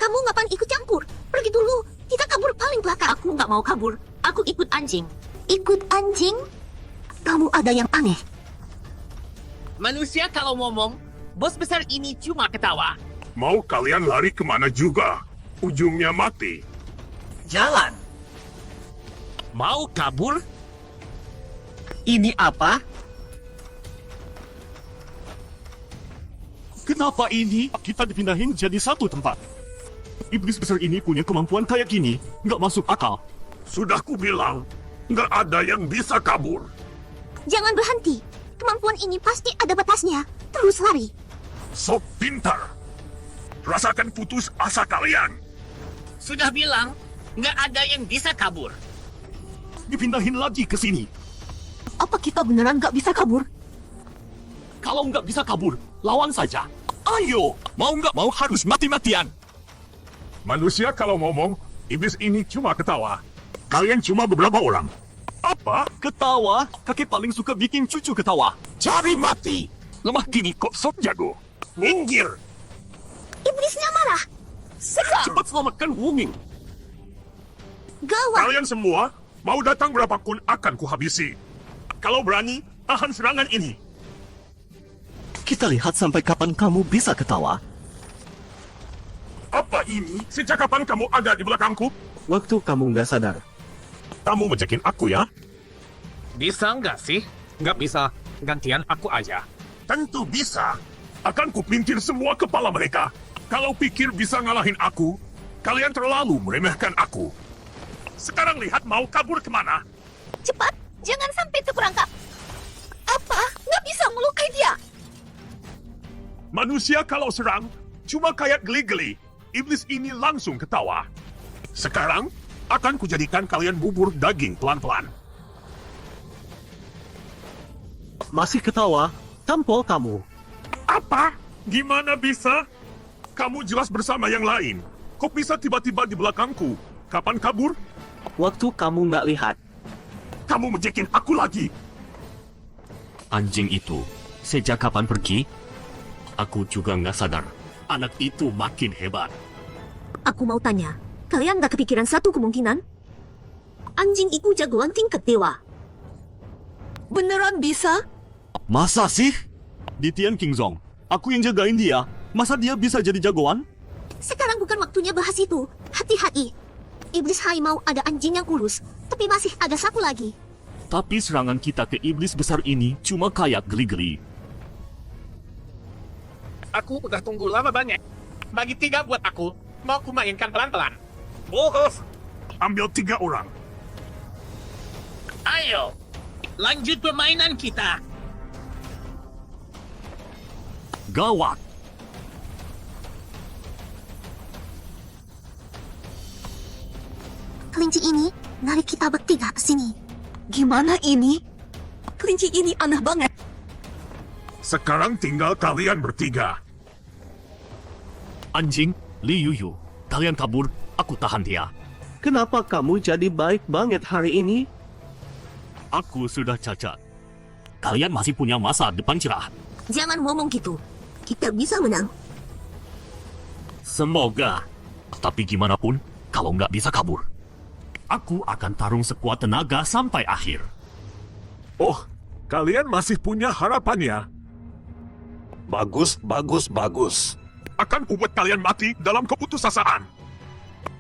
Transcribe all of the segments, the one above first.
Kamu ngapain ikut campur? Pergi dulu. Kita kabur paling belakang. Aku nggak mau kabur. Aku ikut anjing. Ikut anjing? Kamu ada yang aneh. Manusia kalau ngomong, bos besar ini cuma ketawa. Mau kalian lari kemana juga? Ujungnya mati. Jalan. Mau kabur? Ini apa? Kenapa ini kita dipindahin jadi satu tempat? Iblis besar ini punya kemampuan kayak gini, nggak masuk akal. Sudah kubilang, nggak ada yang bisa kabur. Jangan berhenti. Kemampuan ini pasti ada batasnya. Terus lari. Sok pintar. Rasakan putus asa kalian. Sudah bilang, nggak ada yang bisa kabur. Dipindahin lagi ke sini. Apa kita beneran nggak bisa kabur? Kalau nggak bisa kabur, lawan saja. Ayo, mau nggak mau harus mati-matian. Manusia kalau ngomong, iblis ini cuma ketawa. Kalian cuma beberapa orang. Apa? Ketawa? Kakek paling suka bikin cucu ketawa. Cari mati. Lemah kini kok sok jago. Minggir. Iblisnya marah. Cepat selamatkan Wunging. Gawat. Kalian semua mau datang berapapun akan kuhabisi. Kalau berani, tahan serangan ini. Kita lihat sampai kapan kamu bisa ketawa. Apa ini? Sejak kapan kamu ada di belakangku? Waktu kamu nggak sadar. Kamu mencekin aku ya? Bisa nggak sih? Nggak bisa. Gantian aku aja. Tentu bisa. Akan kupelintir semua kepala mereka. Kalau pikir bisa ngalahin aku, kalian terlalu meremehkan aku. Sekarang lihat mau kabur kemana? Cepat. Jangan sampai terperangkap. Apa? Nggak bisa melukai dia. Manusia kalau serang, cuma kayak geli-geli. Iblis ini langsung ketawa. Sekarang, akan kujadikan kalian bubur daging pelan-pelan. Masih ketawa? Tampol kamu. Apa? Gimana bisa? Kamu jelas bersama yang lain. Kok bisa tiba-tiba di belakangku? Kapan kabur? Waktu kamu nggak lihat. Kamu menjekin aku lagi. Anjing itu, sejak kapan pergi? Aku juga nggak sadar. Anak itu makin hebat. Aku mau tanya. Kalian nggak kepikiran satu kemungkinan? Anjing itu jagoan tingkat dewa. Beneran bisa? Masa sih? Di Tian Qingzong, aku yang jagain dia. Masa dia bisa jadi jagoan? Sekarang bukan waktunya bahas itu. Hati-hati. Iblis harimau ada anjing yang kurus, tapi masih ada satu lagi. Tapi serangan kita ke iblis besar ini cuma kayak geli-geli. Aku udah tunggu lama banyak. Bagi 3 buat aku. Mau ku mainkan pelan-pelan. Bos. Ambil 3 orang. Ayo. Lanjut permainan kita. Gawat! Kelinci ini narik kita bertiga ke sini. Gimana ini? Kelinci ini aneh banget. Sekarang tinggal kalian bertiga. Anjing, Li Yuyu, kalian kabur, aku tahan dia. Kenapa kamu jadi baik banget hari ini? Aku sudah cacat. Kalian masih punya masa depan cerah. Jangan ngomong gitu. Kita bisa menang. Semoga. Tapi gimana pun, kalau nggak bisa kabur, aku akan tarung sekuat tenaga sampai akhir. Oh, kalian masih punya harapannya. Bagus, bagus, bagus. Akan kubuat kalian mati dalam keputusasaan.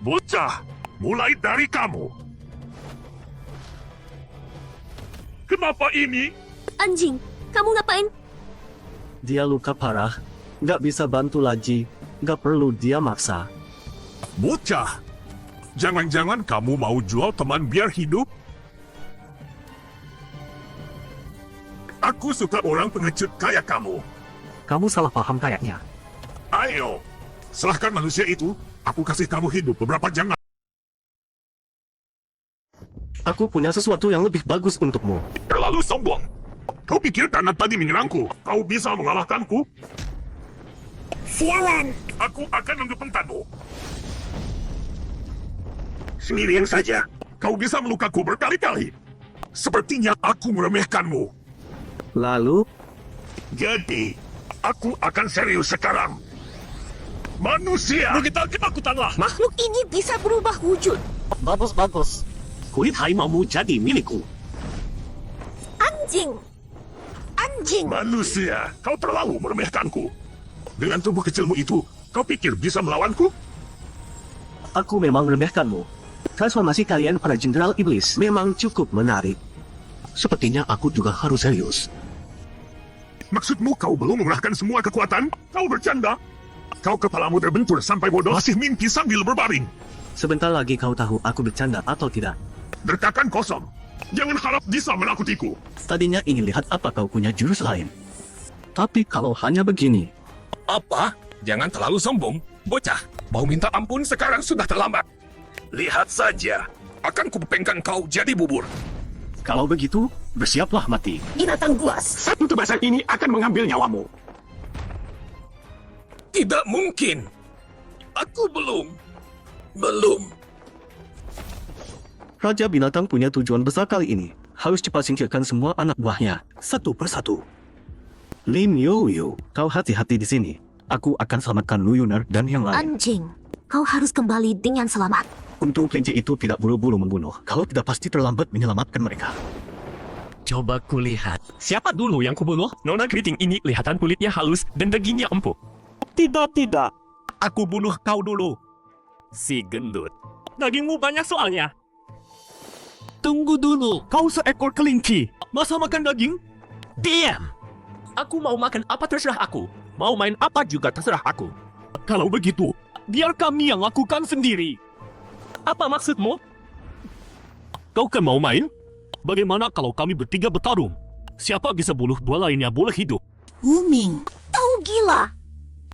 Bocah, mulai dari kamu. Kenapa ini? Anjing, kamu ngapain? Dia luka parah, nggak bisa bantu lagi, nggak perlu dia maksa. Bocah, jangan-jangan kamu mau jual teman biar hidup? Aku suka orang pengecut kayak kamu. Kamu salah paham kayaknya. Ayo, serahkan manusia itu. Aku kasih kamu hidup beberapa jam. Aku punya sesuatu yang lebih bagus untukmu. Terlalu sombong. Kau pikir karena tadi menyerangku, kau bisa mengalahkanku? Sialan. Aku akan menggepengkanmu. Sendirian saja. Kau bisa melukaku berkali-kali. Sepertinya aku meremehkanmu. Lalu, Jadi, aku akan serius sekarang. Manusia! Begitu ketakutanlah! Makhluk ini bisa berubah wujud. Bagus. Kulit harimaumu jadi milikku. Anjing! Anjing! Manusia, kau terlalu meremehkanku. Dengan tubuh kecilmu itu, kau pikir bisa melawanku? Aku memang meremehkanmu. Transformasi kalian pada Jenderal Iblis memang cukup menarik. Sepertinya aku juga harus serius. Maksudmu kau belum mengerahkan semua kekuatan? Kau bercanda? Kau kepalamu terbentur sampai bodoh, masih mimpi sambil berbaring. Sebentar lagi kau tahu aku bercanda atau tidak. Dekakan kosong. Jangan harap bisa menakutiku. Tadinya ingin lihat apa kau punya jurus lain. Tapi kalau hanya begini, Apa? Jangan terlalu sombong, bocah. Mau minta ampun sekarang sudah terlambat. Lihat saja, akan kupengkan kau jadi bubur. kalau begitu, bersiaplah mati. Binatang buas! Satu tebasan ini akan mengambil nyawamu. Tidak mungkin. Aku belum. Raja binatang punya tujuan besar kali ini. Harus cepat singkirkan semua anak buahnya, satu persatu. Lin Yoyo, kau hati-hati di sini. Aku akan selamatkan Lu Yuner dan yang lain. Anjing! Kau harus kembali dengan selamat. Untung kelinci itu tidak buru-buru membunuh. Kalau tidak pasti terlambat menyelamatkan mereka. Coba kulihat. Siapa dulu yang kubunuh? Nona keriting ini kelihatan kulitnya halus dan dagingnya empuk. Tidak. Aku bunuh kau dulu. Si gendut. Dagingmu banyak soalnya. Tunggu dulu. Kau seekor kelinci. Masa makan daging? Diam. Aku mau makan apa terserah aku. Mau main apa juga terserah aku. Kalau begitu, biar kami yang lakukan sendiri. Apa maksudmu? Kau kan mau main? Bagaimana kalau kami bertiga bertarung? Siapa bisa bunuh dua lainnya boleh hidup. Booming! Kau gila!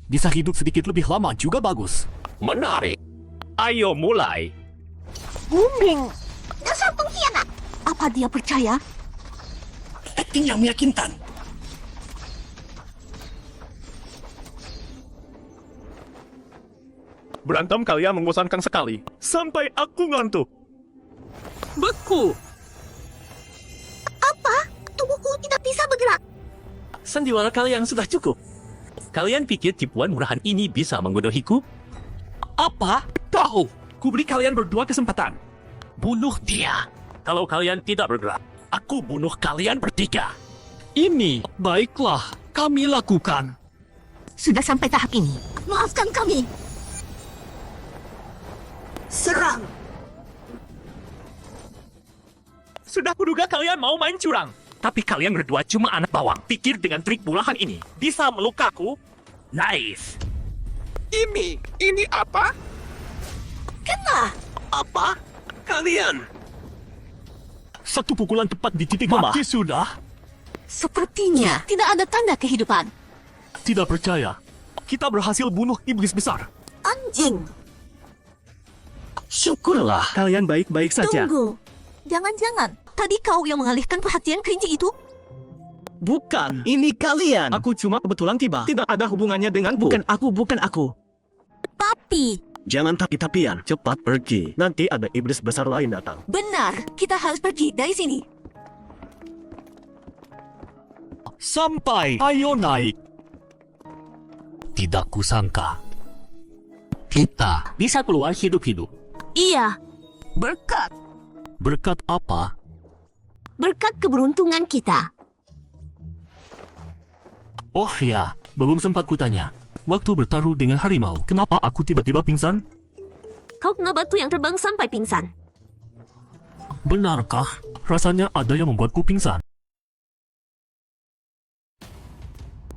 Bisa hidup sedikit lebih lama juga bagus. Menarik. Ayo mulai. Booming! Dasar pengkhianat! Apa dia percaya? Acting yang meyakinkan. Berantem kalian membosankan sekali. Sampai aku ngantuk. Beku. Apa? Tubuhku tidak bisa bergerak. Sandiwara kalian sudah cukup. Kalian pikir tipuan murahan ini bisa menggodohiku? Apa? Tahu. Ku beri kalian berdua kesempatan. Bunuh dia. Kalau kalian tidak bergerak, aku bunuh kalian bertiga. Ini baiklah kami lakukan. Sudah sampai tahap ini. Maafkan kami. Serang! Sudah kuduga kalian mau main curang. Tapi kalian berdua cuma anak bawang. Pikir dengan trik murahan ini bisa melukaku? Nice. Ini apa? Kena! Apa? Kalian? Satu pukulan tepat di titik mati sudah. Sepertinya tidak ada tanda kehidupan. Tidak percaya. Kita berhasil bunuh iblis besar. Anjing! Syukurlah kalian baik-baik saja. Tunggu. Jangan-jangan tadi kau yang mengalihkan perhatian kelinci itu? Bukan, ini kalian. Aku cuma kebetulan tiba. Tidak ada hubungannya denganku. Bukan aku. Tapi, Jangan tapi-tapian. Cepat pergi. Nanti ada iblis besar lain datang. benar, kita harus pergi dari sini. Sampai. Ayo naik. Tidak kusangka. Kita bisa keluar hidup-hidup. Iya, Berkat. Berkat apa? berkat keberuntungan kita. Oh ya, belum sempat kutanya. Waktu bertaruh dengan harimau, kenapa aku tiba-tiba pingsan? Kau kena batu yang terbang sampai pingsan. Benarkah? Rasanya ada yang membuatku pingsan.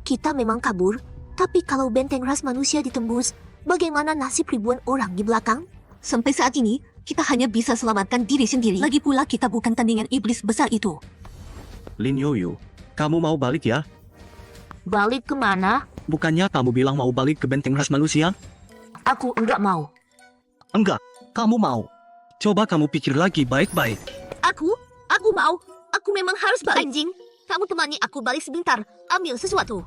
Kita memang kabur, tapi kalau benteng ras manusia ditembus, bagaimana nasib ribuan orang di belakang? Sampai saat ini, kita hanya bisa selamatkan diri sendiri. Lagi pula kita bukan tandingan iblis besar itu. Lin Yoyo, kamu mau balik ya? Balik kemana? Bukannya kamu bilang mau balik ke benteng ras manusia? Aku enggak mau. Enggak, kamu mau. Coba kamu pikir lagi baik-baik. Aku mau. Aku memang harus balik. Anjing, kamu temani aku balik sebentar. Ambil sesuatu.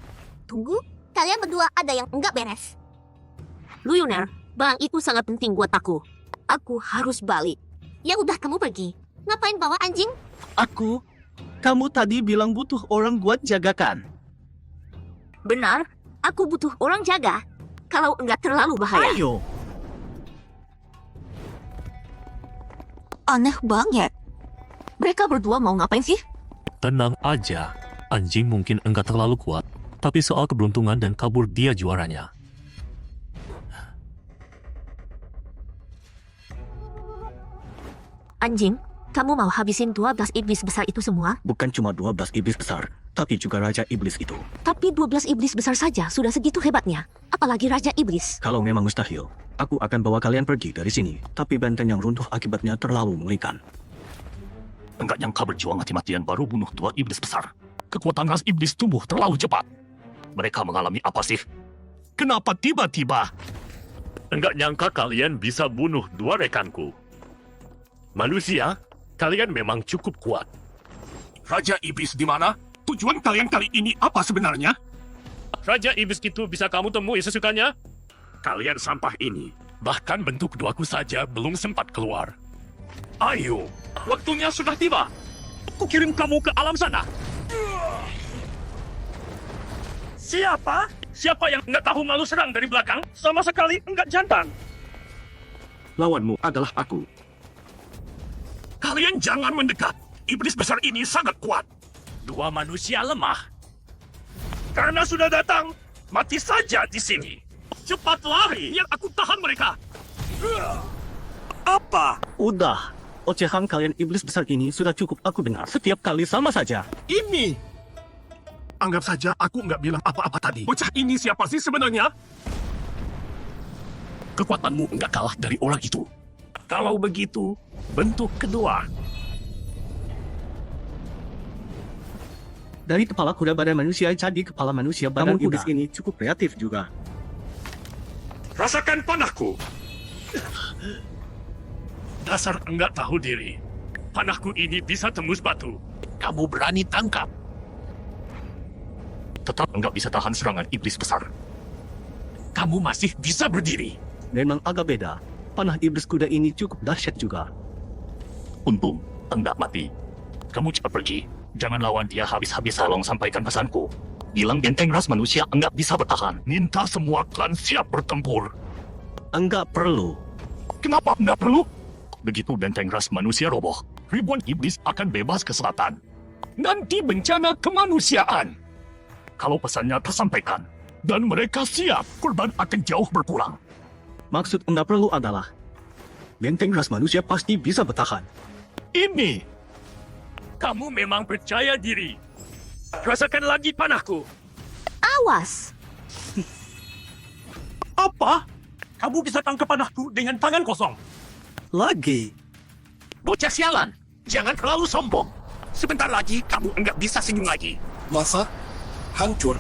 Tunggu, kalian berdua ada yang enggak beres. Lu Yuner, barang itu sangat penting buat aku. Aku harus balik. Ya udah, kamu pergi. Ngapain bawa anjing? Kamu tadi bilang butuh orang buat jagakan. Benar, aku butuh orang jaga. kalau enggak terlalu bahaya. Ayo. Aneh banget. Mereka berdua mau ngapain sih? Tenang aja. Anjing mungkin enggak terlalu kuat, tapi soal keberuntungan dan kabur dia juaranya. Anjing, kamu mau habisin 12 iblis besar itu semua? Bukan cuma 12 iblis besar, tapi juga Raja Iblis itu. Tapi 12 iblis besar saja sudah segitu hebatnya. Apalagi Raja Iblis. Kalau memang mustahil, aku akan bawa kalian pergi dari sini. Tapi benteng yang runtuh akibatnya terlalu mengerikan. Enggak nyangka berjuang mati-matian baru bunuh 2 iblis besar. Kekuatan ras iblis tumbuh terlalu cepat. Mereka mengalami apa sih? Kenapa tiba-tiba? Enggak nyangka kalian bisa bunuh 2 rekanku. Manusia, kalian memang cukup kuat. Raja Iblis di mana? Tujuan kalian kali ini apa sebenarnya? Raja Iblis itu bisa kamu temui sesukanya? Kalian sampah ini, bahkan bentuk keduaku saja belum sempat keluar. Ayo, waktunya sudah tiba. Aku kirim kamu ke alam sana. Siapa? Siapa yang nggak tahu malu serang dari belakang? Sama sekali enggak jantan. Lawanmu adalah aku. Kalian jangan mendekat. Iblis besar ini sangat kuat. 2 manusia lemah. Karena sudah datang, mati saja di sini. Cepat lari, yang aku tahan mereka. Apa? Udah. Ocehan kalian iblis besar ini sudah cukup aku dengar. Setiap kali sama saja. Ini. Anggap saja aku nggak bilang apa-apa tadi. Bocah ini siapa sih sebenarnya? Kekuatanmu enggak kalah dari orang itu. Kalau begitu, bentuk kedua. Dari kepala kuda badan manusia jadi kepala manusia badan iblis ini cukup kreatif juga. Rasakan panahku. Dasar enggak tahu diri. Panahku ini bisa tembus batu. Kamu berani tangkap. Tetap enggak bisa tahan serangan iblis besar. Kamu masih bisa berdiri. Memang agak beda. Panah iblis kuda ini cukup dahsyat juga. Untung, enggak mati. Kamu cepat pergi. Jangan lawan dia habis-habis. Tolong sampaikan pesanku. Bilang benteng ras manusia enggak bisa bertahan. Minta semua klan siap bertempur. Enggak perlu. Kenapa enggak perlu? Begitu benteng ras manusia roboh, ribuan iblis akan bebas ke selatan. Nanti bencana kemanusiaan. Kalau pesannya tersampaikan, dan mereka siap, korban akan jauh berkurang. Maksud enggak perlu adalah benteng ras manusia pasti bisa bertahan. Ini, Kamu memang percaya diri. Rasakan lagi panahku. Awas! apa? Kamu bisa tangkap panahku dengan tangan kosong. Lagi. Bocah sialan, jangan terlalu sombong. Sebentar lagi kamu enggak bisa senyum lagi. Masa? Hancur.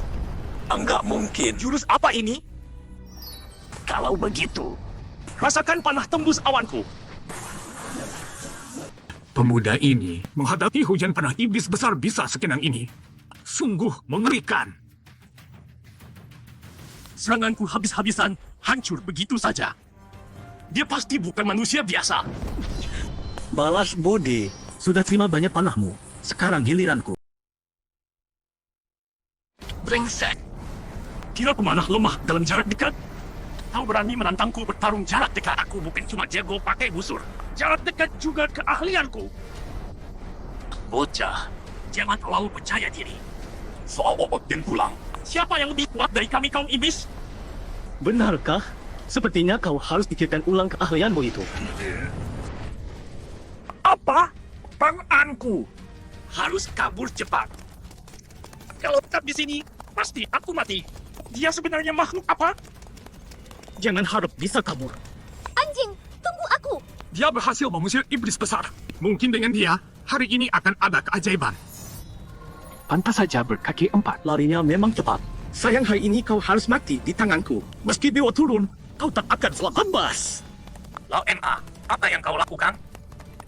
Enggak mungkin. Jurus apa ini? Kalau begitu, rasakan panah tembus awanku. Pemuda ini menghadapi hujan panah iblis besar bisa sekenang ini. Sungguh mengerikan. Seranganku habis-habisan, hancur begitu saja. Dia pasti bukan manusia biasa. Balas bodi. Sudah terima banyak panahmu. Sekarang giliranku. Brengsek. Kira pemanah lemah dalam jarak dekat? Kau berani menantangku bertarung jarak dekat. Aku bukan cuma jago pakai busur. Jarak dekat juga keahlianku. Bocah, jangan terlalu percaya diri. Soal otot dan tulang, siapa yang lebih kuat dari kami kaum iblis? Benarkah? Sepertinya kau harus pikirkan ulang keahlianmu itu. Apa? Tanganku harus kabur cepat. Kalau tetap di sini, pasti aku mati. Dia sebenarnya makhluk apa? Jangan harap bisa kabur. Anjing, tunggu aku. Dia berhasil mengusir iblis besar. Mungkin dengan dia, hari ini akan ada keajaiban. Pantas saja berkaki 4. Larinya memang cepat. Sayang hari ini kau harus mati di tanganku. Meski dewa turun, kau tak akan selamat. Bebas. Lau MA, apa yang kau lakukan?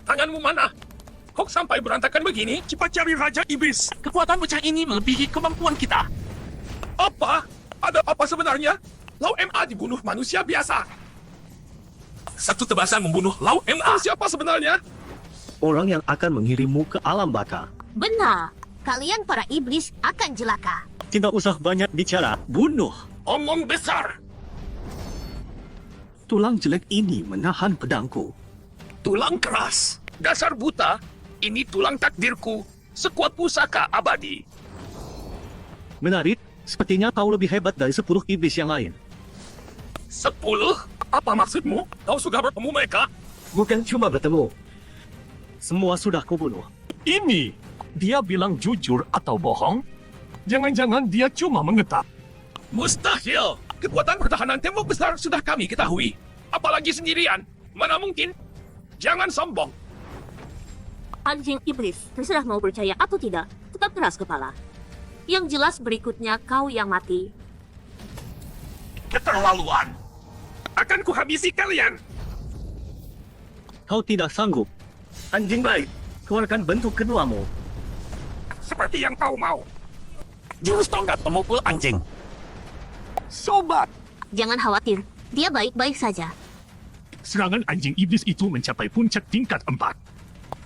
Tanganmu mana? Kok sampai berantakan begini? Cepat cari Raja Iblis. Kekuatan bocah ini melebihi kemampuan kita. Apa? Ada apa sebenarnya? Lau MA dibunuh manusia biasa. Satu tebasan membunuh Lau MA. Siapa sebenarnya? Orang yang akan mengirimmu ke alam baka. Benar. Kalian para iblis akan jelaka. Tidak usah banyak bicara. Bunuh. Omong besar. Tulang jelek ini menahan pedangku. Tulang keras. Dasar buta. Ini tulang takdirku. Sekuat pusaka abadi. Menarik, sepertinya kau lebih hebat dari 10 iblis yang lain. 10? Apa maksudmu? Kau sudah bertemu mereka? Bukan cuma bertemu. Semua sudah kubunuh. Ini. Dia bilang jujur atau bohong? Jangan-jangan dia cuma mengetap. Mustahil. Kekuatan pertahanan tembok besar sudah kami ketahui. Apalagi sendirian. Mana mungkin? Jangan sombong. Anjing iblis, terserah mau percaya atau tidak, tetap keras kepala. Yang jelas berikutnya kau yang mati. Keterlaluan. Akan kuhabisi kalian. Kau tidak sanggup. Anjing baik, keluarkan bentuk keduamu. Seperti yang kau mau. Jurus tongkat pemukul anjing. Sobat. Jangan khawatir, dia baik-baik saja. Serangan anjing iblis itu mencapai puncak tingkat 4.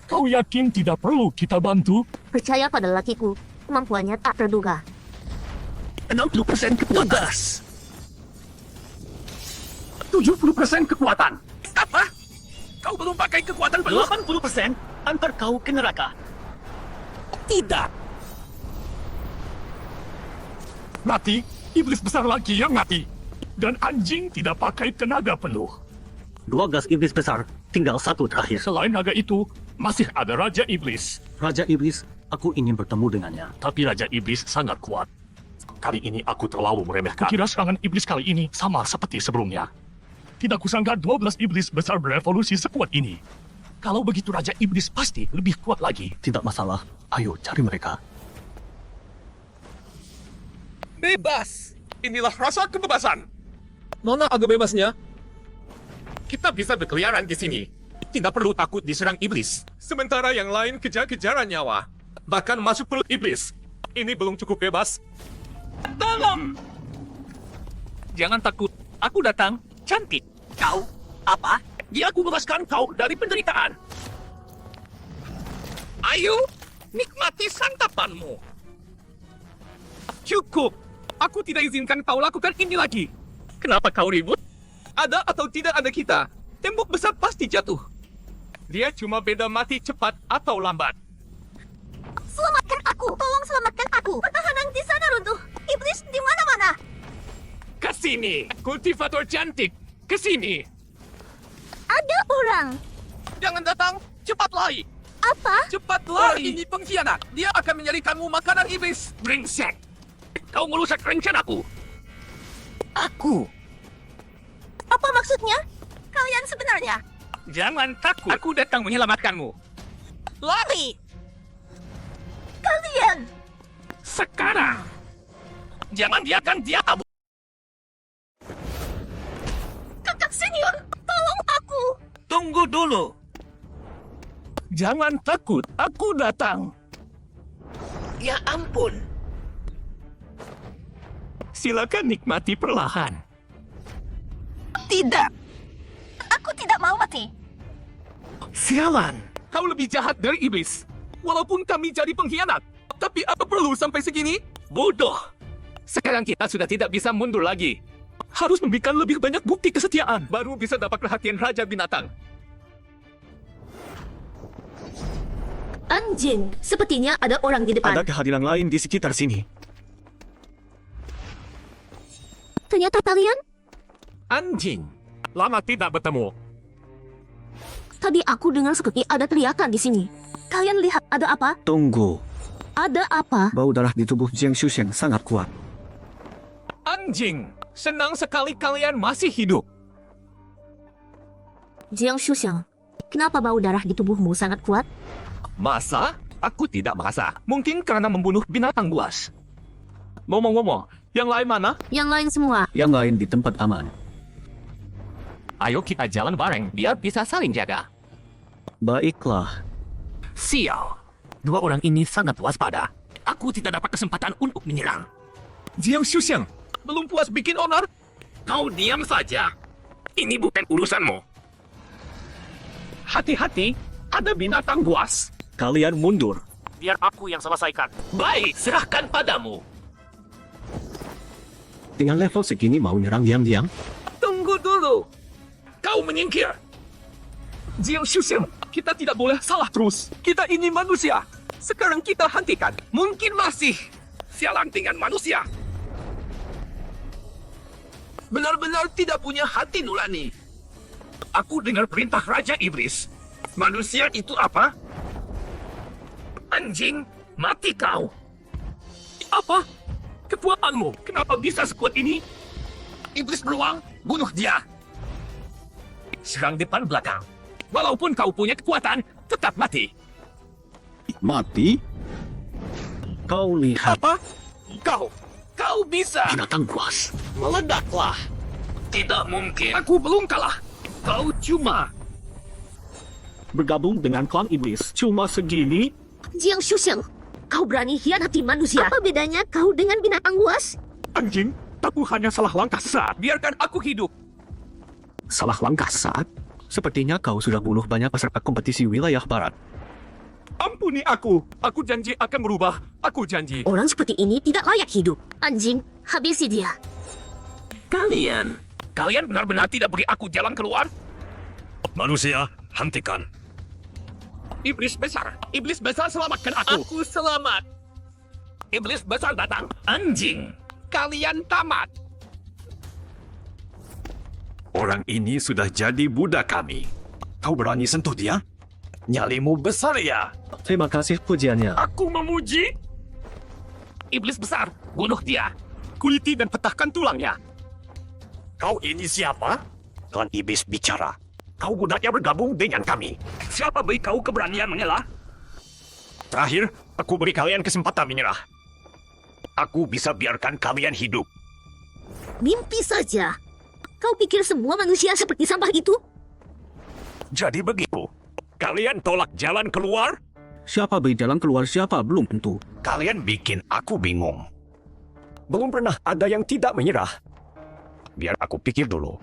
Kau yakin tidak perlu kita bantu? Percaya pada lakiku, kemampuannya tak terduga. 60% kekuatan. 70% kekuatan. Apa? Kau belum pakai kekuatan penuh? 80% antar kau ke neraka. Tidak. Mati. Iblis besar lagi yang mati. Dan anjing tidak pakai tenaga penuh. 12 iblis besar, tinggal satu terakhir. Selain naga itu, masih ada Raja Iblis. Raja Iblis, aku ingin bertemu dengannya. Tapi Raja Iblis sangat kuat. Kali ini aku terlalu meremehkan. Kira serangan iblis kali ini sama seperti sebelumnya. Tidak kusangka 12 iblis besar berevolusi sekuat ini. Kalau begitu Raja Iblis pasti lebih kuat lagi. Tidak masalah, ayo cari mereka. Bebas. Inilah rasa kebebasan. Mana agak bebasnya? Kita bisa berkeliaran di sini. Tidak perlu takut diserang iblis. Sementara yang lain kejar-kejaran nyawa. Bahkan masuk perut iblis. Ini belum cukup bebas. Tolong! Jangan takut, aku datang. Cantik. Kau? Apa? Dia aku bebaskan kau dari penderitaan. Ayo, nikmati santapanmu. Cukup. Aku tidak izinkan kau lakukan ini lagi. Kenapa kau ribut? Ada atau tidak ada kita, tembok besar pasti jatuh. Dia cuma beda mati cepat atau lambat. Selamatkan aku! Tolong selamatkan aku! Pertahanan di sana runtuh! Iblis di mana-mana! Kesini, kultivator cantik. Kesini. Ada orang! Jangan datang, cepat lari. Apa? Cepat lari. Ini pengkhianat. Dia akan menjadikanmu makanan iblis. Brengsek. Kau merusak rencanaku. Aku. Apa maksudnya? Kalian sebenarnya? Jangan takut. Aku datang menyelamatkanmu. Lari. Kalian! Sekarang. Jangan biarkan dia kabur. Kakak senior, tolong aku! Tunggu dulu. Jangan takut, aku datang. Ya ampun. Silakan nikmati perlahan. Tidak! Aku tidak mau mati. Sialan. Kau lebih jahat dari iblis. Walaupun kami jadi pengkhianat. Tapi apa perlu sampai segini? Bodoh. Sekarang kita sudah tidak bisa mundur lagi. Harus memberikan lebih banyak bukti kesetiaan. Baru bisa dapat perhatian Raja Binatang. Anjing, sepertinya ada orang di depan. Ada kehadiran lain di sekitar sini. Ternyata kalian? Anjing. Lama tidak bertemu. Tadi aku dengar seperti ada teriakan di sini. Kalian lihat ada apa? Tunggu, Ada apa? bau darah di tubuh Jiang Shusheng sangat kuat. Anjing. Senang sekali kalian masih hidup. Jiang Shuxiang, kenapa bau darah di tubuhmu sangat kuat? Masa? Aku tidak merasa. Mungkin karena membunuh binatang buas. Ngomong-ngomong, yang lain mana? Yang lain semua. Yang lain di tempat aman. Ayo kita jalan bareng, biar bisa saling jaga. Baiklah, Sial. Dua orang ini sangat waspada. Aku tidak dapat kesempatan untuk menyerang. Jiang Shuxiang, belum puas bikin onar? Kau diam saja. Ini bukan urusanmu. Hati-hati, ada binatang buas. kalian mundur. Biar aku yang selesaikan. Baik, serahkan padamu. Dengan level segini mau nyerang diam-diam? Tunggu dulu. kau menyingkir. Jiang Shusheng, kita tidak boleh salah terus. Kita ini manusia. Sekarang kita hentikan. Mungkin masih sialan dengan manusia. Benar-benar tidak punya hati nurani. Aku dengar perintah Raja Iblis. Manusia itu apa? Anjing, mati kau. Apa? Kekuatanmu, kenapa bisa sekuat ini? Iblis beruang, bunuh dia. Serang depan belakang. Walaupun kau punya kekuatan, tetap mati. Mati? Kau lihat Apa? Kau bisa. binatang buas. Meledaklah. Tidak mungkin. Aku belum kalah. Kau cuma. Bergabung dengan klan iblis cuma segini? Jiang Shusheng, kau berani hianati manusia. Apa bedanya kau dengan binatang buas? Anjing, aku hanya salah langkah saat. Biarkan aku hidup. Salah langkah saat? Sepertinya kau sudah bunuh banyak peserta kompetisi wilayah barat. Ampuni aku. Aku janji akan berubah. Aku janji. Orang seperti ini tidak layak hidup. Anjing, habisi dia. Kalian benar-benar tidak beri aku jalan keluar? Manusia, hentikan. Iblis besar selamatkan aku. Aku selamat. Iblis besar datang. Anjing, kalian tamat. Orang ini sudah jadi budak kami. Kau berani sentuh dia? Nyalimu besar ya. Terima kasih pujiannya. Aku memuji. Iblis besar, bunuh dia. Kuliti dan petahkan tulangnya. Kau ini siapa? Klan iblis bicara. Kau budaknya bergabung dengan kami. Siapa beri kau keberanian mengalah? Terakhir, aku beri kalian kesempatan menyerah. Aku bisa biarkan kalian hidup. Mimpi saja. Kau pikir semua manusia seperti sampah itu? Jadi begitu. Kalian tolak jalan keluar? Siapa beri jalan keluar, siapa belum tentu. Kalian bikin aku bingung. Belum pernah ada yang tidak menyerah. Biar aku pikir dulu.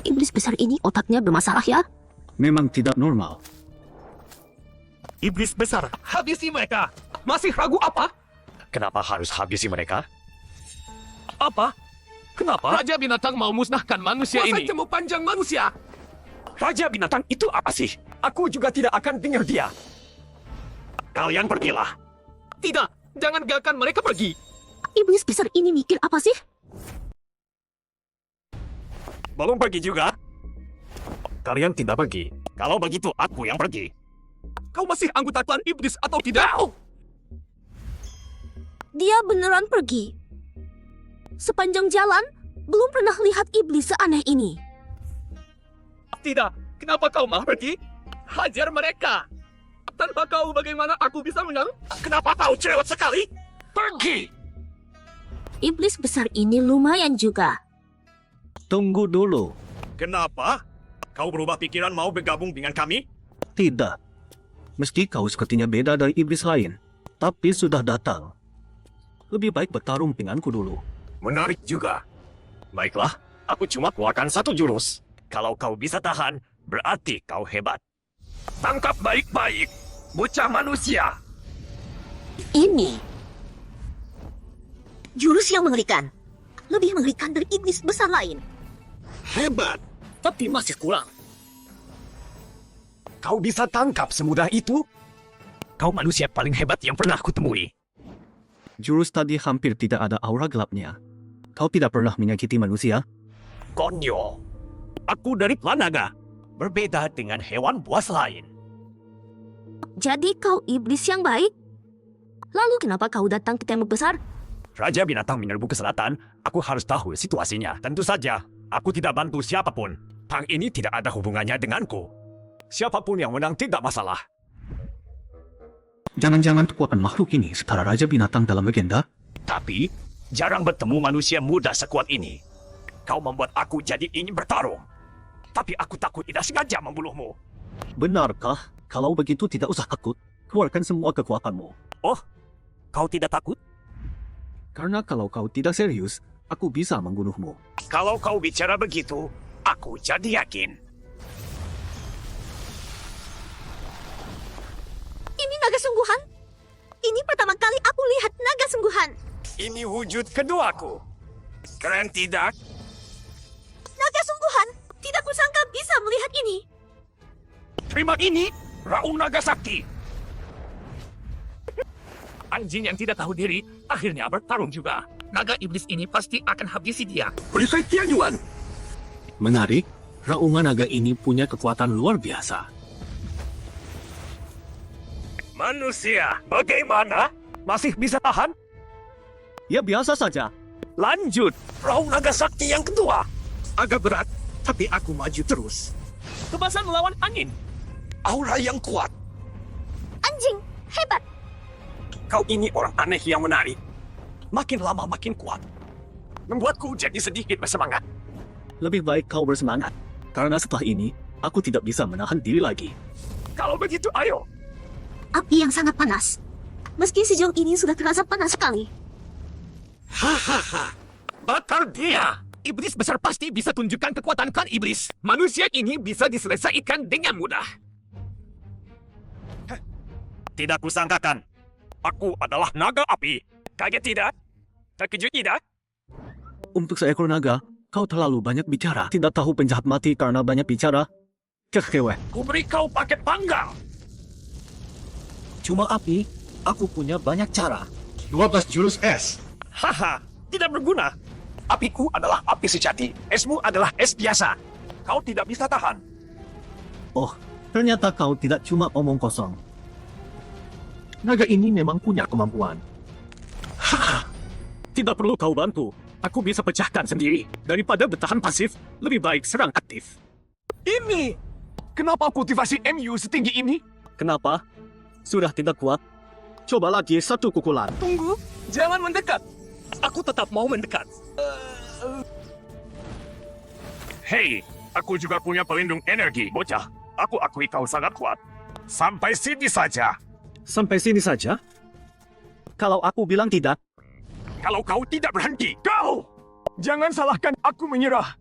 Iblis besar ini otaknya bermasalah ya? Memang tidak normal. Iblis besar, Habisi mereka. Masih ragu apa? kenapa harus habisi mereka? Apa? Kenapa? Raja binatang mau musnahkan manusia ini. Masa temu panjang manusia. Raja binatang itu apa sih? Aku juga tidak akan dengar dia. Kalian pergilah. Tidak, jangan biarkan mereka pergi. Iblis besar ini mikir apa sih? Belum pergi juga? Kalian tidak pergi. Kalau begitu, aku yang pergi. Kau masih anggota klan iblis atau tidak? Dia beneran pergi. Sepanjang jalan, belum pernah lihat iblis seaneh ini. Tidak. Kenapa kau malah pergi? Hajar mereka. Tanpa kau bagaimana aku bisa menang? Kenapa kau cerewet sekali? Pergi! Iblis besar ini lumayan juga. Tunggu dulu. Kenapa? Kau berubah pikiran mau bergabung dengan kami? Tidak. Meski kau sepertinya beda dari iblis lain. Tapi sudah datang. Lebih baik bertarung denganku dulu. Menarik juga. Baiklah, aku cuma keluarkan satu jurus. Kalau kau bisa tahan, berarti kau hebat. Tangkap baik-baik. Bocah manusia. Ini jurus yang mengerikan. Lebih mengerikan dari iblis besar lain. Hebat, tapi masih kurang. Kau bisa tangkap semudah itu? Kau manusia paling hebat yang pernah kutemui. Jurus tadi hampir tidak ada aura gelapnya. Kau tidak pernah menyakiti manusia? Konyo, aku dari klan naga. Berbeda dengan hewan buas lain. Jadi kau iblis yang baik? Lalu kenapa kau datang ke tembok besar? Raja binatang menyerbu ke selatan, aku harus tahu situasinya. Tentu saja, aku tidak bantu siapapun. Perang ini tidak ada hubungannya denganku. Siapapun yang menang tidak masalah. Jangan-jangan kekuatan makhluk ini setara Raja Binatang dalam legenda? Tapi, jarang bertemu manusia muda sekuat ini. Kau membuat aku jadi ingin bertarung. Tapi aku takut tidak sengaja membunuhmu. Benarkah? Kalau begitu tidak usah takut. Keluarkan semua kekuatanmu. Oh, kau tidak takut? Karena kalau kau tidak serius, aku bisa membunuhmu. Kalau kau bicara begitu, aku jadi yakin. Ini naga sungguhan. Ini pertama kali aku lihat naga sungguhan. Ini wujud keduaku. Keren tidak? Naga sungguhan. Tidak kusangka bisa Terima ini, Raung Naga Sakti. Anjing yang tidak tahu diri, akhirnya bertarung juga. Naga iblis ini pasti akan habisi dia. Beri saya Tianyuan. Menarik, raungan naga ini punya kekuatan luar biasa. Manusia, bagaimana? Masih bisa tahan? Ya biasa saja. Lanjut, Raung Naga Sakti yang kedua. Agak berat, tapi aku maju terus. Kebasan melawan angin. Aura yang kuat. Anjing, hebat. Kau ini orang aneh yang menarik. Makin lama makin kuat. Membuatku jadi sedikit bersemangat. Lebih baik kau bersemangat. Karena setelah ini, aku tidak bisa menahan diri lagi. Kalau begitu, ayo. Api yang sangat panas. Meski sejauh ini sudah terasa panas sekali. Hahaha. Bakar dia. Iblis besar pasti bisa tunjukkan kekuatan klan iblis. Manusia ini bisa diselesaikan dengan mudah. Tidak kusangkakan. Aku adalah naga api. Kaget tidak? Terkejut tidak? Untuk seekor naga, kau terlalu banyak bicara. Tidak tahu penjahat mati karena banyak bicara. Kekewe. Ku beri kau paket panggang. Cuma api, aku punya banyak cara. 12 jurus es. Haha, tidak berguna. Apiku adalah api sejati. Esmu adalah es biasa. Kau tidak bisa tahan. Oh, ternyata kau tidak cuma omong kosong. Naga ini memang punya kemampuan. Tidak perlu kau bantu. Aku bisa pecahkan sendiri. Daripada bertahan pasif, lebih baik serang aktif. Ini! Kenapa kultivasi MU setinggi ini? Kenapa? Sudah tidak kuat? Coba lagi satu pukulan. Tunggu, jangan mendekat. Aku tetap mau mendekat. Hei, aku juga punya pelindung energi, bocah. Aku akui kau sangat kuat. Sampai sini saja. Sampai sini saja? Kalau aku bilang tidak, Kalau kau tidak berhenti, kau! Jangan salahkan aku menyerah.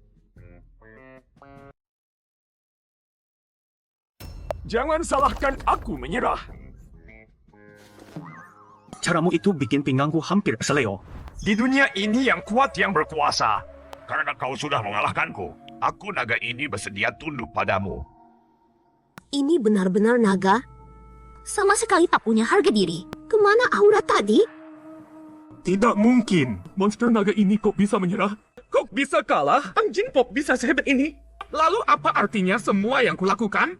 Jangan salahkan aku menyerah. caramu itu bikin pinggangku hampir keseleo. Di dunia ini yang kuat yang berkuasa. Karena kau sudah mengalahkanku, aku naga ini bersedia tunduk padamu. Ini benar-benar naga? Sama sekali tak punya harga diri. Kemana aura tadi? Tidak mungkin. Monster naga ini kok bisa menyerah? Kok bisa kalah? Anjing pop bisa sehebat ini? Lalu apa artinya semua yang kulakukan?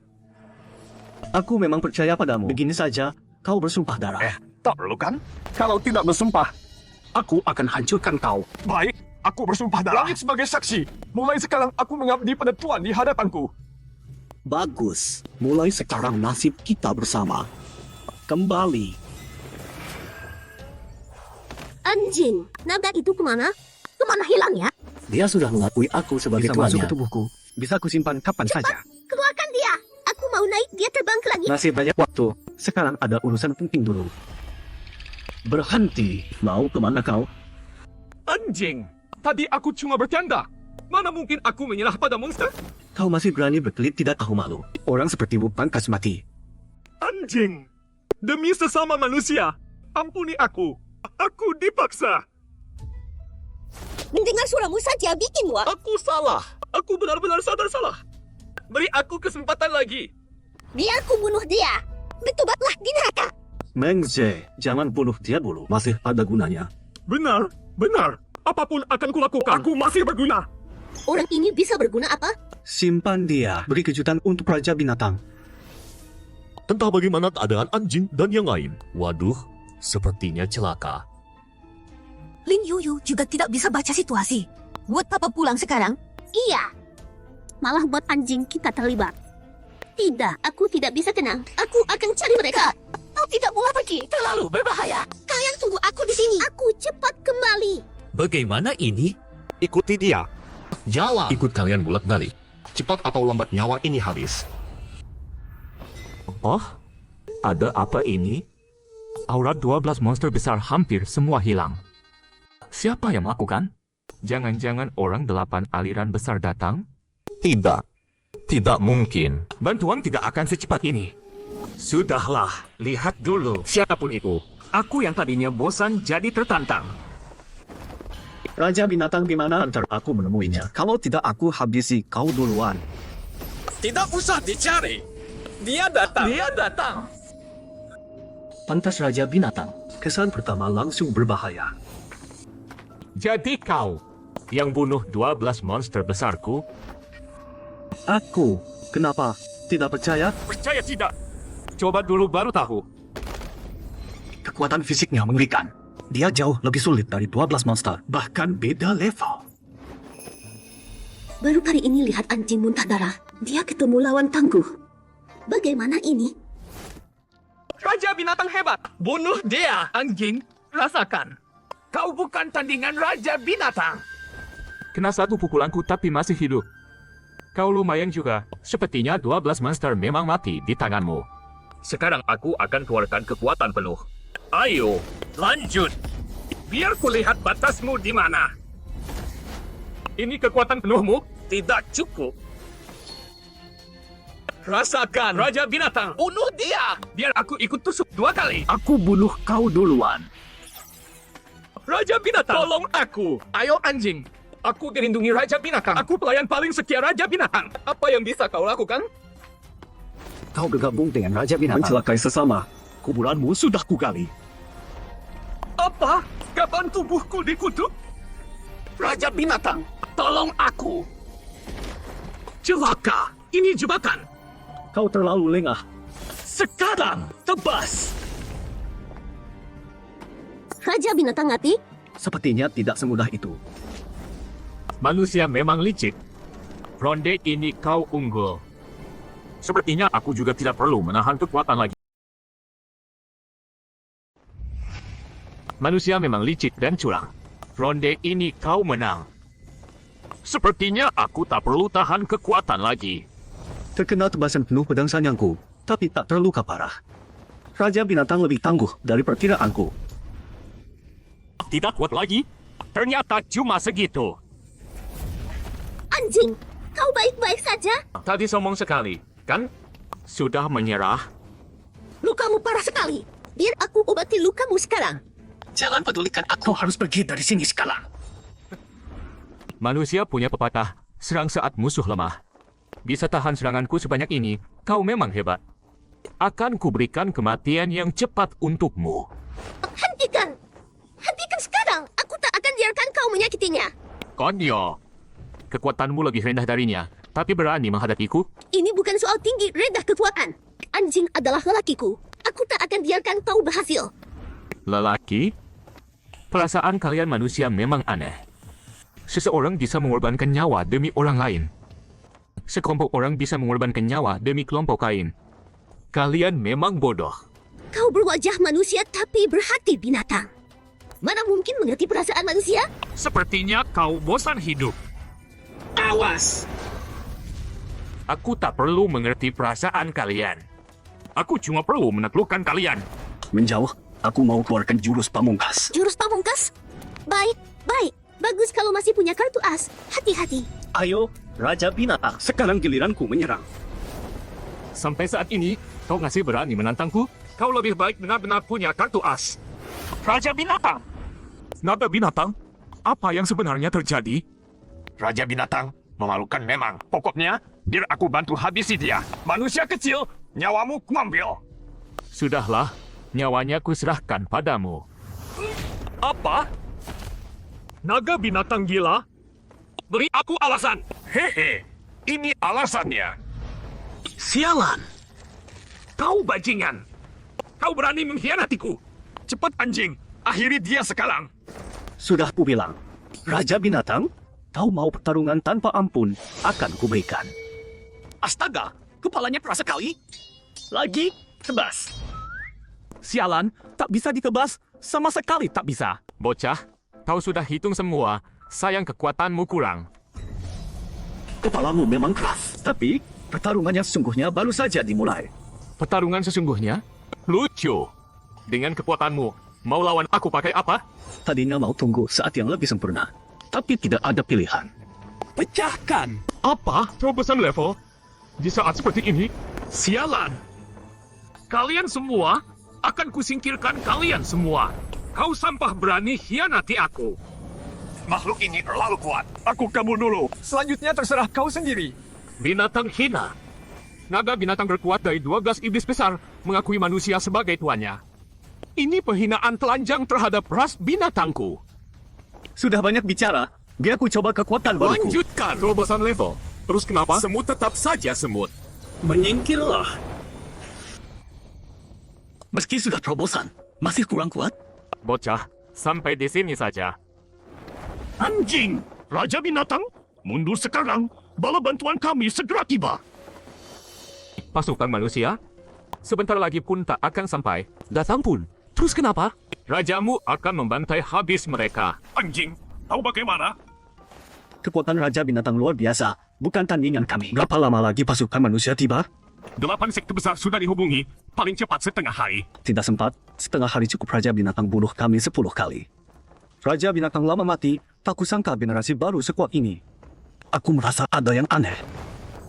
Aku memang percaya padamu. Begini saja, kau bersumpah darah. Tak perlu kan? Kalau tidak bersumpah, aku akan hancurkan kau. Baik, aku bersumpah darah. Langit sebagai saksi. Mulai sekarang aku mengabdi pada Tuan di hadapanku. Bagus. Mulai sekarang nasib kita bersama. Kembali. Anjing, naga itu kemana? Kemana hilangnya? Dia sudah mengakui aku sebagai Bisa tuannya. masuk ke tubuhku. Bisa kusimpan kapan saja. Keluarkan dia! Aku mau naik dia terbang ke langit. Masih banyak waktu. Sekarang ada urusan penting dulu. Berhenti. Mau kemana kau? Anjing, tadi aku cuma bercanda. Mana mungkin aku menyerah pada monster? Kau masih berani berkelit tidak tahu malu. Orang sepertimu pantas mati. Anjing, demi sesama manusia, ampuni aku. Aku dipaksa. Mendengar suaramu saja bikin muak. Aku salah. Aku benar-benar sadar salah. Beri aku kesempatan lagi. Biar ku bunuh dia. Bertobatlah di neraka. Mengze, jangan bunuh dia dulu. Masih ada gunanya. Benar, benar. Apapun akan kulakukan. Aku masih berguna. Orang ini bisa berguna apa? Simpan dia. Beri kejutan untuk Raja Binatang. Entah bagaimana keadaan anjing dan yang lain. Waduh, sepertinya celaka. Lin Yuyu juga tidak bisa baca situasi. Buat papa pulang sekarang? Iya. Malah buat anjing kita terlibat. Tidak, aku tidak bisa tenang. Aku akan cari mereka. Kau tidak boleh pergi. Terlalu berbahaya. Kalian tunggu aku di sini. Aku cepat kembali. Bagaimana ini? Ikuti dia. Jalan. Ikut kalian bolak-balik. Cepat atau lambat nyawa ini habis. Oh, ada apa ini? Aura 12 monster besar hampir semua hilang. Siapa yang melakukan? Jangan-jangan orang 8 aliran besar datang? Tidak. Tidak mungkin. Bantuan tidak akan secepat ini. Sudahlah, lihat dulu siapapun itu. Aku yang tadinya bosan jadi tertantang. Raja Binatang di mana antar aku menemuinya? Kalau tidak aku habisi kau duluan. Tidak usah dicari. Dia datang. Dia datang. Pantas Raja Binatang. Kesan pertama langsung berbahaya. Jadi kau yang bunuh 12 monster besarku? Aku. Kenapa? Tidak percaya? Percaya tidak? Coba dulu baru tahu. Kekuatan fisiknya mengerikan. Dia jauh lebih sulit dari 12 monster. Bahkan beda level. Baru kali ini lihat anjing muntah darah. Dia ketemu lawan tangguh. Bagaimana ini? Raja binatang hebat. Bunuh dia, anjing. Rasakan. Kau bukan tandingan Raja Binatang. Kena satu pukulanku tapi masih hidup. Kau lumayan juga. Sepertinya 12 monster memang mati di tanganmu. Sekarang aku akan keluarkan kekuatan penuh. Ayo, lanjut. Biar kulihat batasmu di mana. Ini kekuatan penuhmu? Tidak cukup. Rasakan, Raja Binatang. Bunuh dia. Biar aku ikut tusuk 2 kali. Aku bunuh kau duluan. Raja Binatang. Tolong aku. Ayo anjing. Aku dilindungi Raja Binatang. Aku pelayan paling setia Raja Binatang. Apa yang bisa kau lakukan? Kau bergabung dengan Raja Binatang. Mencelakai sesama. Kuburanmu sudah kugali. Apa? Kapan tubuhku dikutuk? Raja Binatang, tolong aku. Celaka. Ini jebakan. Kau terlalu lengah. Sekarang, tebas. Raja Binatang mati? Sepertinya tidak semudah itu. Manusia memang licik. Ronde ini kau unggul. Sepertinya aku juga tidak perlu menahan kekuatan lagi. Manusia memang licik dan curang. Ronde ini kau menang. Sepertinya aku tak perlu tahan kekuatan lagi. Terkena tebasan penuh pedang sanyangku, tapi tak terluka parah. Raja Binatang lebih tangguh dari perkiraanku. Tidak kuat lagi? Ternyata cuma segitu. Anjing, kau baik-baik saja? Tadi sombong sekali, kan? Sudah menyerah? Lukamu parah sekali. Biar aku obati lukamu sekarang. Jangan pedulikan aku. Kau harus pergi dari sini sekarang. Manusia punya pepatah, serang saat musuh lemah. Bisa tahan seranganku sebanyak ini, kau memang hebat. Akan kuberikan kematian yang cepat untukmu. Hentikan! Hentikan sekarang! Aku tak akan biarkan kau menyakitinya. Konyo, kekuatanmu lebih rendah darinya, tapi berani menghadapiku? Ini bukan soal tinggi rendah kekuatan. Anjing adalah lelakiku. Aku tak akan biarkan kau berhasil. Lelaki? Perasaan kalian manusia memang aneh. Seseorang bisa mengorbankan nyawa demi orang lain. Sekelompok orang bisa mengorbankan nyawa demi kelompok lain. Kalian memang bodoh. Kau berwajah manusia tapi berhati binatang. Mana mungkin mengerti perasaan manusia? Sepertinya kau bosan hidup. Awas. Aku tak perlu mengerti perasaan kalian. Aku cuma perlu menaklukkan kalian. Menjauh, aku mau keluarkan jurus pamungkas. Jurus pamungkas? Baik, baik. Bagus kalau masih punya kartu as. Hati-hati. Ayo, Raja Binatang. Sekarang giliranku menyerang. Sampai saat ini, kau masih berani menantangku? Kau lebih baik benar-benar punya kartu as. Raja Binatang. Naga binatang, apa yang sebenarnya terjadi? Raja Binatang, memalukan memang. Pokoknya, biar aku bantu habisi dia. Manusia kecil, nyawamu kuambil. Sudahlah, nyawanya kuserahkan padamu. Apa? Naga binatang gila? Beri aku alasan. Hehe, ini alasannya. Sialan. Kau bajingan. Kau berani mengkhianatiku. Cepat anjing, akhiri dia sekarang. Sudah kubilang, Raja Binatang, kau mau pertarungan tanpa ampun, akan kuberikan. Astaga, kepalanya keras sekali. Lagi, tebas. Sialan, tak bisa ditebas, sama sekali tak bisa. Bocah, kau sudah hitung semua, sayang kekuatanmu kurang. Kepalamu memang keras, tapi pertarungan yang sesungguhnya baru saja dimulai. Pertarungan sesungguhnya? Lucu. Dengan kekuatanmu, mau lawan aku pakai apa? Tadinya mau tunggu saat yang lebih sempurna, tapi tidak ada pilihan. Pecahkan. Apa? Terobosan level? Di saat seperti ini? Sialan. Kalian semua, akan kusingkirkan kalian semua. Kau sampah berani hianati aku. Makhluk ini terlalu kuat. Aku kabur dulu. Selanjutnya terserah kau sendiri. Binatang hina. Naga binatang berkuat dari 12 iblis besar mengakui manusia sebagai tuannya. Ini penghinaan telanjang terhadap ras binatangku. Sudah banyak bicara. Biar aku coba kekuatan baruku. Lanjutkan terobosan level. Terus kenapa? Semut tetap saja semut. Menyingkirlah. Meski sudah terobosan, masih kurang kuat. Bocah, sampai di sini saja. Anjing! Raja Binatang, mundur sekarang. Bala bantuan kami segera tiba. Pasukan manusia? Sebentar lagi pun tak akan sampai. Datang pun. Terus kenapa? Rajamu akan membantai habis mereka. Anjing, tahu bagaimana? Kekuatan Raja Binatang luar biasa, bukan tandingan kami. Berapa lama lagi pasukan manusia tiba? 8 sekte besar sudah dihubungi, paling cepat setengah hari. Tidak sempat, setengah hari cukup Raja Binatang bunuh kami 10 kali. Raja Binatang lama mati, tak kusangka generasi baru sekuat ini. Aku merasa ada yang aneh.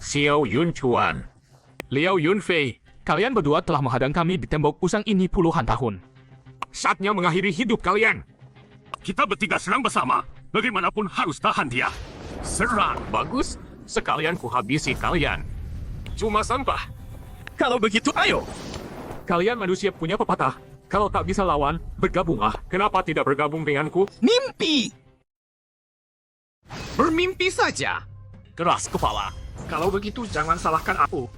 Xiao Yun Chuan, Liao Yunfei, kalian berdua telah menghadang kami di tembok usang ini puluhan tahun. Saatnya mengakhiri hidup kalian. Kita bertiga serang bersama, bagaimanapun harus tahan dia. Serang, bagus. Sekalian ku habisi kalian. Cuma sampah. Kalau begitu, ayo. Kalian manusia punya pepatah. Kalau tak bisa lawan, bergabunglah. Kenapa tidak bergabung denganku? Mimpi! Bermimpi saja. Keras kepala. Kalau begitu jangan salahkan aku.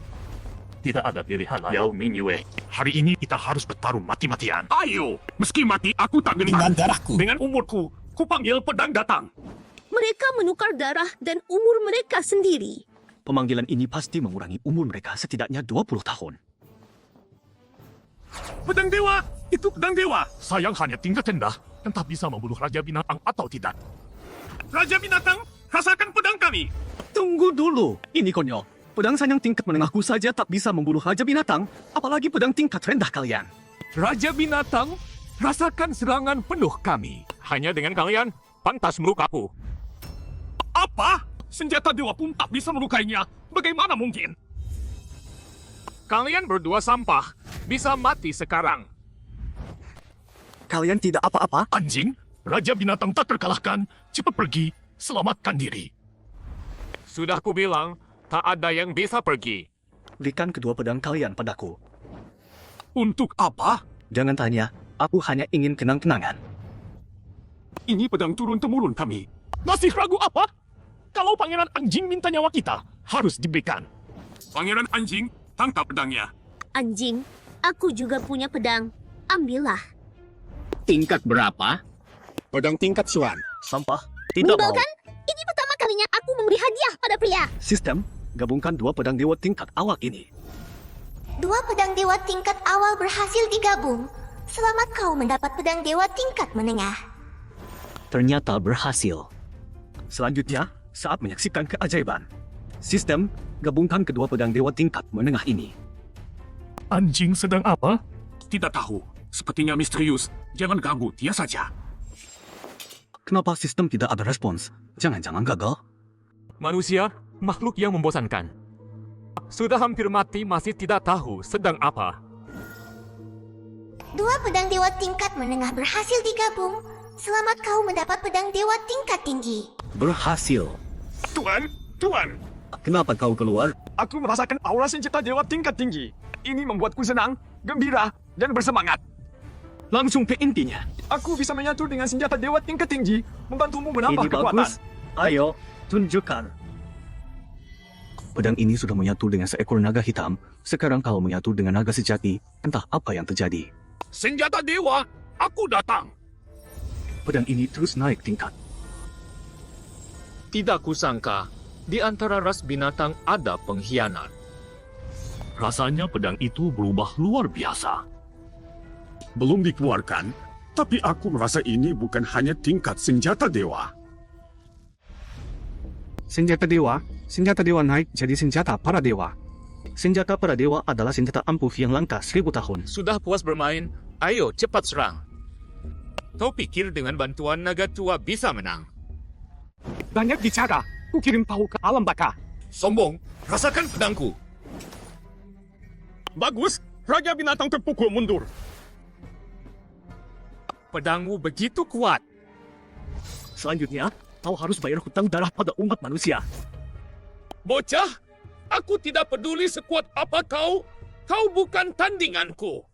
Tidak ada pilihan lain. Yao Mingyue, hari ini kita harus bertarung mati-matian. Ayo, meski mati aku tak gentar. darahku. Dengan umurku, ku panggil pedang datang. Mereka menukar darah dan umur mereka sendiri. Pemanggilan ini pasti mengurangi umur mereka setidaknya 20 tahun. Pedang dewa, itu pedang dewa. Sayang hanya tingkat rendah, entah bisa membunuh Raja Binatang atau tidak. Raja Binatang, rasakan pedang kami. Tunggu dulu, ini konyol. Pedang sayang tingkat menengahku saja tak bisa membunuh Raja Binatang, apalagi pedang tingkat rendah kalian. Raja Binatang, rasakan serangan penuh kami. Hanya dengan kalian, pantas melukaku. Apa? Senjata dewa pun tak bisa melukainya. Bagaimana mungkin? Kalian berdua sampah. Bisa mati sekarang. Kalian tidak apa-apa? Anjing, Raja Binatang tak terkalahkan. Cepat pergi, selamatkan diri. Sudah kubilang, tak ada yang bisa pergi. Berikan kedua pedang kalian padaku. Untuk apa? Jangan tanya, aku hanya ingin kenang-kenangan. Ini pedang turun-temurun kami. Masih ragu apa? Kalau Pangeran Anjing minta nyawa kita, harus diberikan. Pangeran Anjing, tangkap pedangnya. Anjing, aku juga punya pedang. Ambillah. Tingkat berapa? Pedang tingkat Xuan. Sampah, tidak mau. Menyebalkan? Ini pertama kalinya aku memberi hadiah pada pria. Sistem, gabungkan dua pedang dewa tingkat awal ini. Dua pedang dewa tingkat awal berhasil digabung. Selamat kau mendapat pedang dewa tingkat menengah. Ternyata berhasil. Selanjutnya, saat menyaksikan keajaiban. Sistem, gabungkan kedua pedang dewa tingkat menengah ini. Anjing sedang apa? Tidak tahu. Sepertinya misterius. Jangan ganggu dia saja. Kenapa sistem tidak ada respons? Jangan-jangan gagal? Manusia, makhluk yang membosankan. Sudah hampir mati masih tidak tahu sedang apa. Dua pedang dewa tingkat menengah berhasil digabung. Selamat kau mendapat pedang dewa tingkat tinggi. Berhasil. Tuan, Tuan. Kenapa kau keluar? Aku merasakan aura senjata dewa tingkat tinggi. Ini membuatku senang, gembira, dan bersemangat. Langsung ke intinya. Aku bisa menyatu dengan senjata dewa tingkat tinggi, membantumu menambah Ini kekuatan. bagus. Ayo, tunjukkan. Pedang ini sudah menyatu dengan seekor naga hitam. Sekarang kalau menyatu dengan naga sejati, entah apa yang terjadi. Senjata dewa, aku datang. Pedang ini terus naik tingkat. Tidak kusangka, di antara ras binatang ada pengkhianat. Rasanya pedang itu berubah luar biasa. Belum dikeluarkan, tapi aku merasa ini bukan hanya tingkat senjata dewa. Senjata dewa naik jadi senjata para dewa. Senjata para dewa adalah senjata ampuh yang langka 1000 tahun. Sudah puas bermain, ayo cepat serang. Kau pikir dengan bantuan naga tua bisa menang? Banyak bicara, ku kirim kau ke alam baka. Sombong, rasakan pedangku. Bagus, Raja Binatang terpukul mundur. Pedangmu begitu kuat. Selanjutnya, kau harus bayar hutang darah pada umat manusia. Bocah, Aku tidak peduli sekuat apa kau. Kau bukan tandinganku.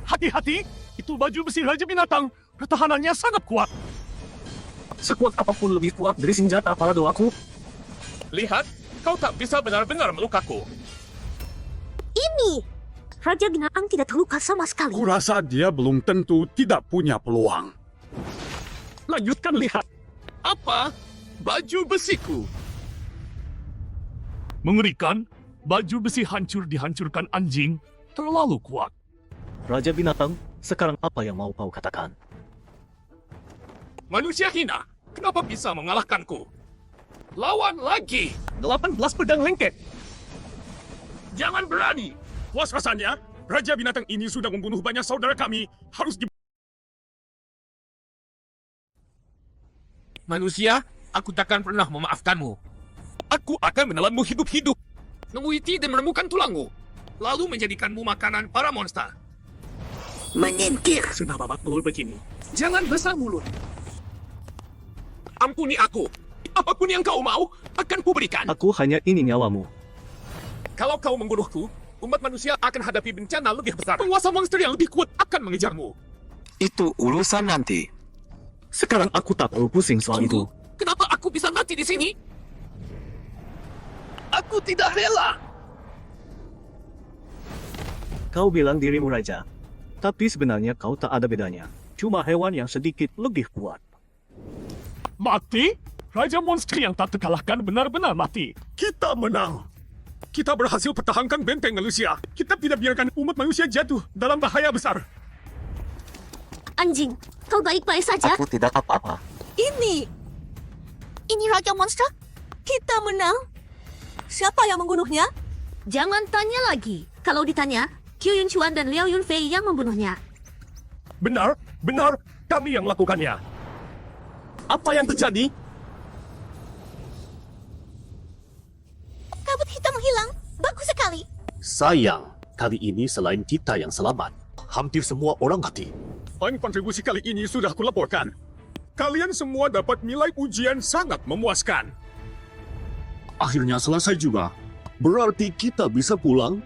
Hati-hati, itu baju besi Raja Binatang. Pertahanannya sangat kuat. Sekuat apapun lebih kuat dari senjata para doaku. Lihat, kau tak bisa benar-benar melukaku. Ini! Raja Binatang tidak terluka sama sekali. Kurasa dia belum tentu tidak punya peluang. Lanjutkan lihat. Apa? Baju besiku. Mengerikan, baju besi hancur dihancurkan anjing. Terlalu kuat. Raja Binatang, sekarang apa yang mau kau katakan? Manusia hina, kenapa bisa mengalahkanku? Lawan lagi. 18 pedang lengket. Jangan berani. Puas rasanya, Raja Binatang ini sudah membunuh banyak saudara kami. Harus di... Manusia, aku takkan pernah memaafkanmu. Aku akan menelanmu hidup-hidup, menguiti dan menemukan tulangmu, lalu menjadikanmu makanan para monster. Menyingkir! Sudah babak belur begini. Jangan besar mulut. Ampuni aku. Apapun yang kau mau, akan kuberikan. Aku hanya ingin nyawamu. Kalau kau membunuhku, umat manusia akan hadapi bencana lebih besar. Penguasa monster yang lebih kuat akan mengejarmu. Itu urusan nanti. Sekarang aku tak perlu pusing soal itu. Kenapa aku bisa mati di sini? Aku tidak rela. Kau bilang dirimu raja. Tapi sebenarnya kau tak ada bedanya. Cuma hewan yang sedikit lebih kuat. Mati? Raja monster yang tak terkalahkan benar-benar mati. Kita menang. Kita berhasil pertahankan benteng manusia. Kita tidak biarkan umat manusia jatuh dalam bahaya besar. Anjing, kau baik-baik saja? Aku tidak apa-apa. Ini Raja Monster? Kita menang? Siapa yang membunuhnya? Jangan tanya lagi. Kalau ditanya, Qiu Yunchuan dan Liao Yunfei yang membunuhnya. Benar, kami yang melakukannya. Apa yang terjadi? Kabut hitam hilang. Bagus sekali. Sayang, kali ini selain kita yang selamat, hampir semua orang mati. Poin kontribusi kali ini sudah kulaporkan. Kalian semua dapat nilai ujian sangat memuaskan. Akhirnya selesai juga. Berarti kita bisa pulang?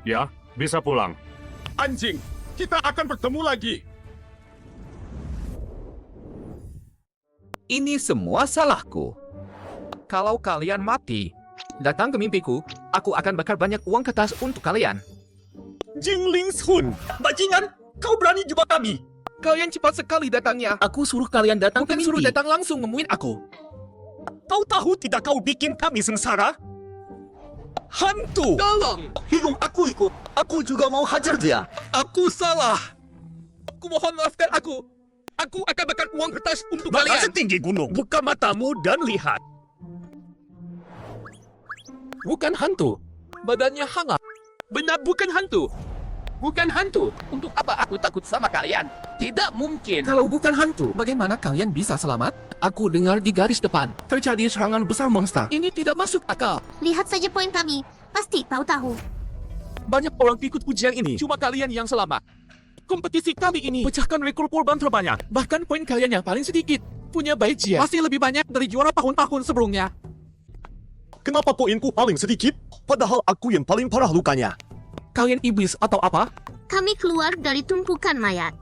Ya, bisa pulang. Anjing, kita akan bertemu lagi. Ini semua salahku. Kalau kalian mati, datang ke mimpiku, aku akan bakar banyak uang kertas untuk kalian. Jingling Sun, bajingan, kau berani jebak kami? Kalian cepat sekali datangnya. Aku suruh kalian datang Bukan suruh datang langsung nemuin aku. Kau tahu tidak kau bikin kami sengsara? Hantu! Tolong! Hidung aku ikut. Aku juga mau hajar dia. Aku salah. Aku mohon maafkan aku. Aku akan bakar uang kertas untuk Badan kalian. setinggi gunung. Buka matamu dan lihat. Bukan hantu. Badannya hangat. Benar bukan hantu. Bukan hantu. Untuk apa aku takut sama kalian? Tidak mungkin. Kalau bukan hantu, bagaimana kalian bisa selamat? Aku dengar di garis depan terjadi serangan besar monster. Ini tidak masuk akal. Lihat saja poin kami. Pasti tahu-tahu. Banyak orang ikut ujian ini. Cuma kalian yang selamat. Kompetisi kali ini pecahkan rekor korban terbanyak. Bahkan poin kalian yang paling sedikit. Punya Baijia masih lebih banyak dari juara tahun-tahun sebelumnya. Kenapa poinku paling sedikit? Padahal aku yang paling parah lukanya. Kalian iblis atau apa? Kami keluar dari tumpukan mayat.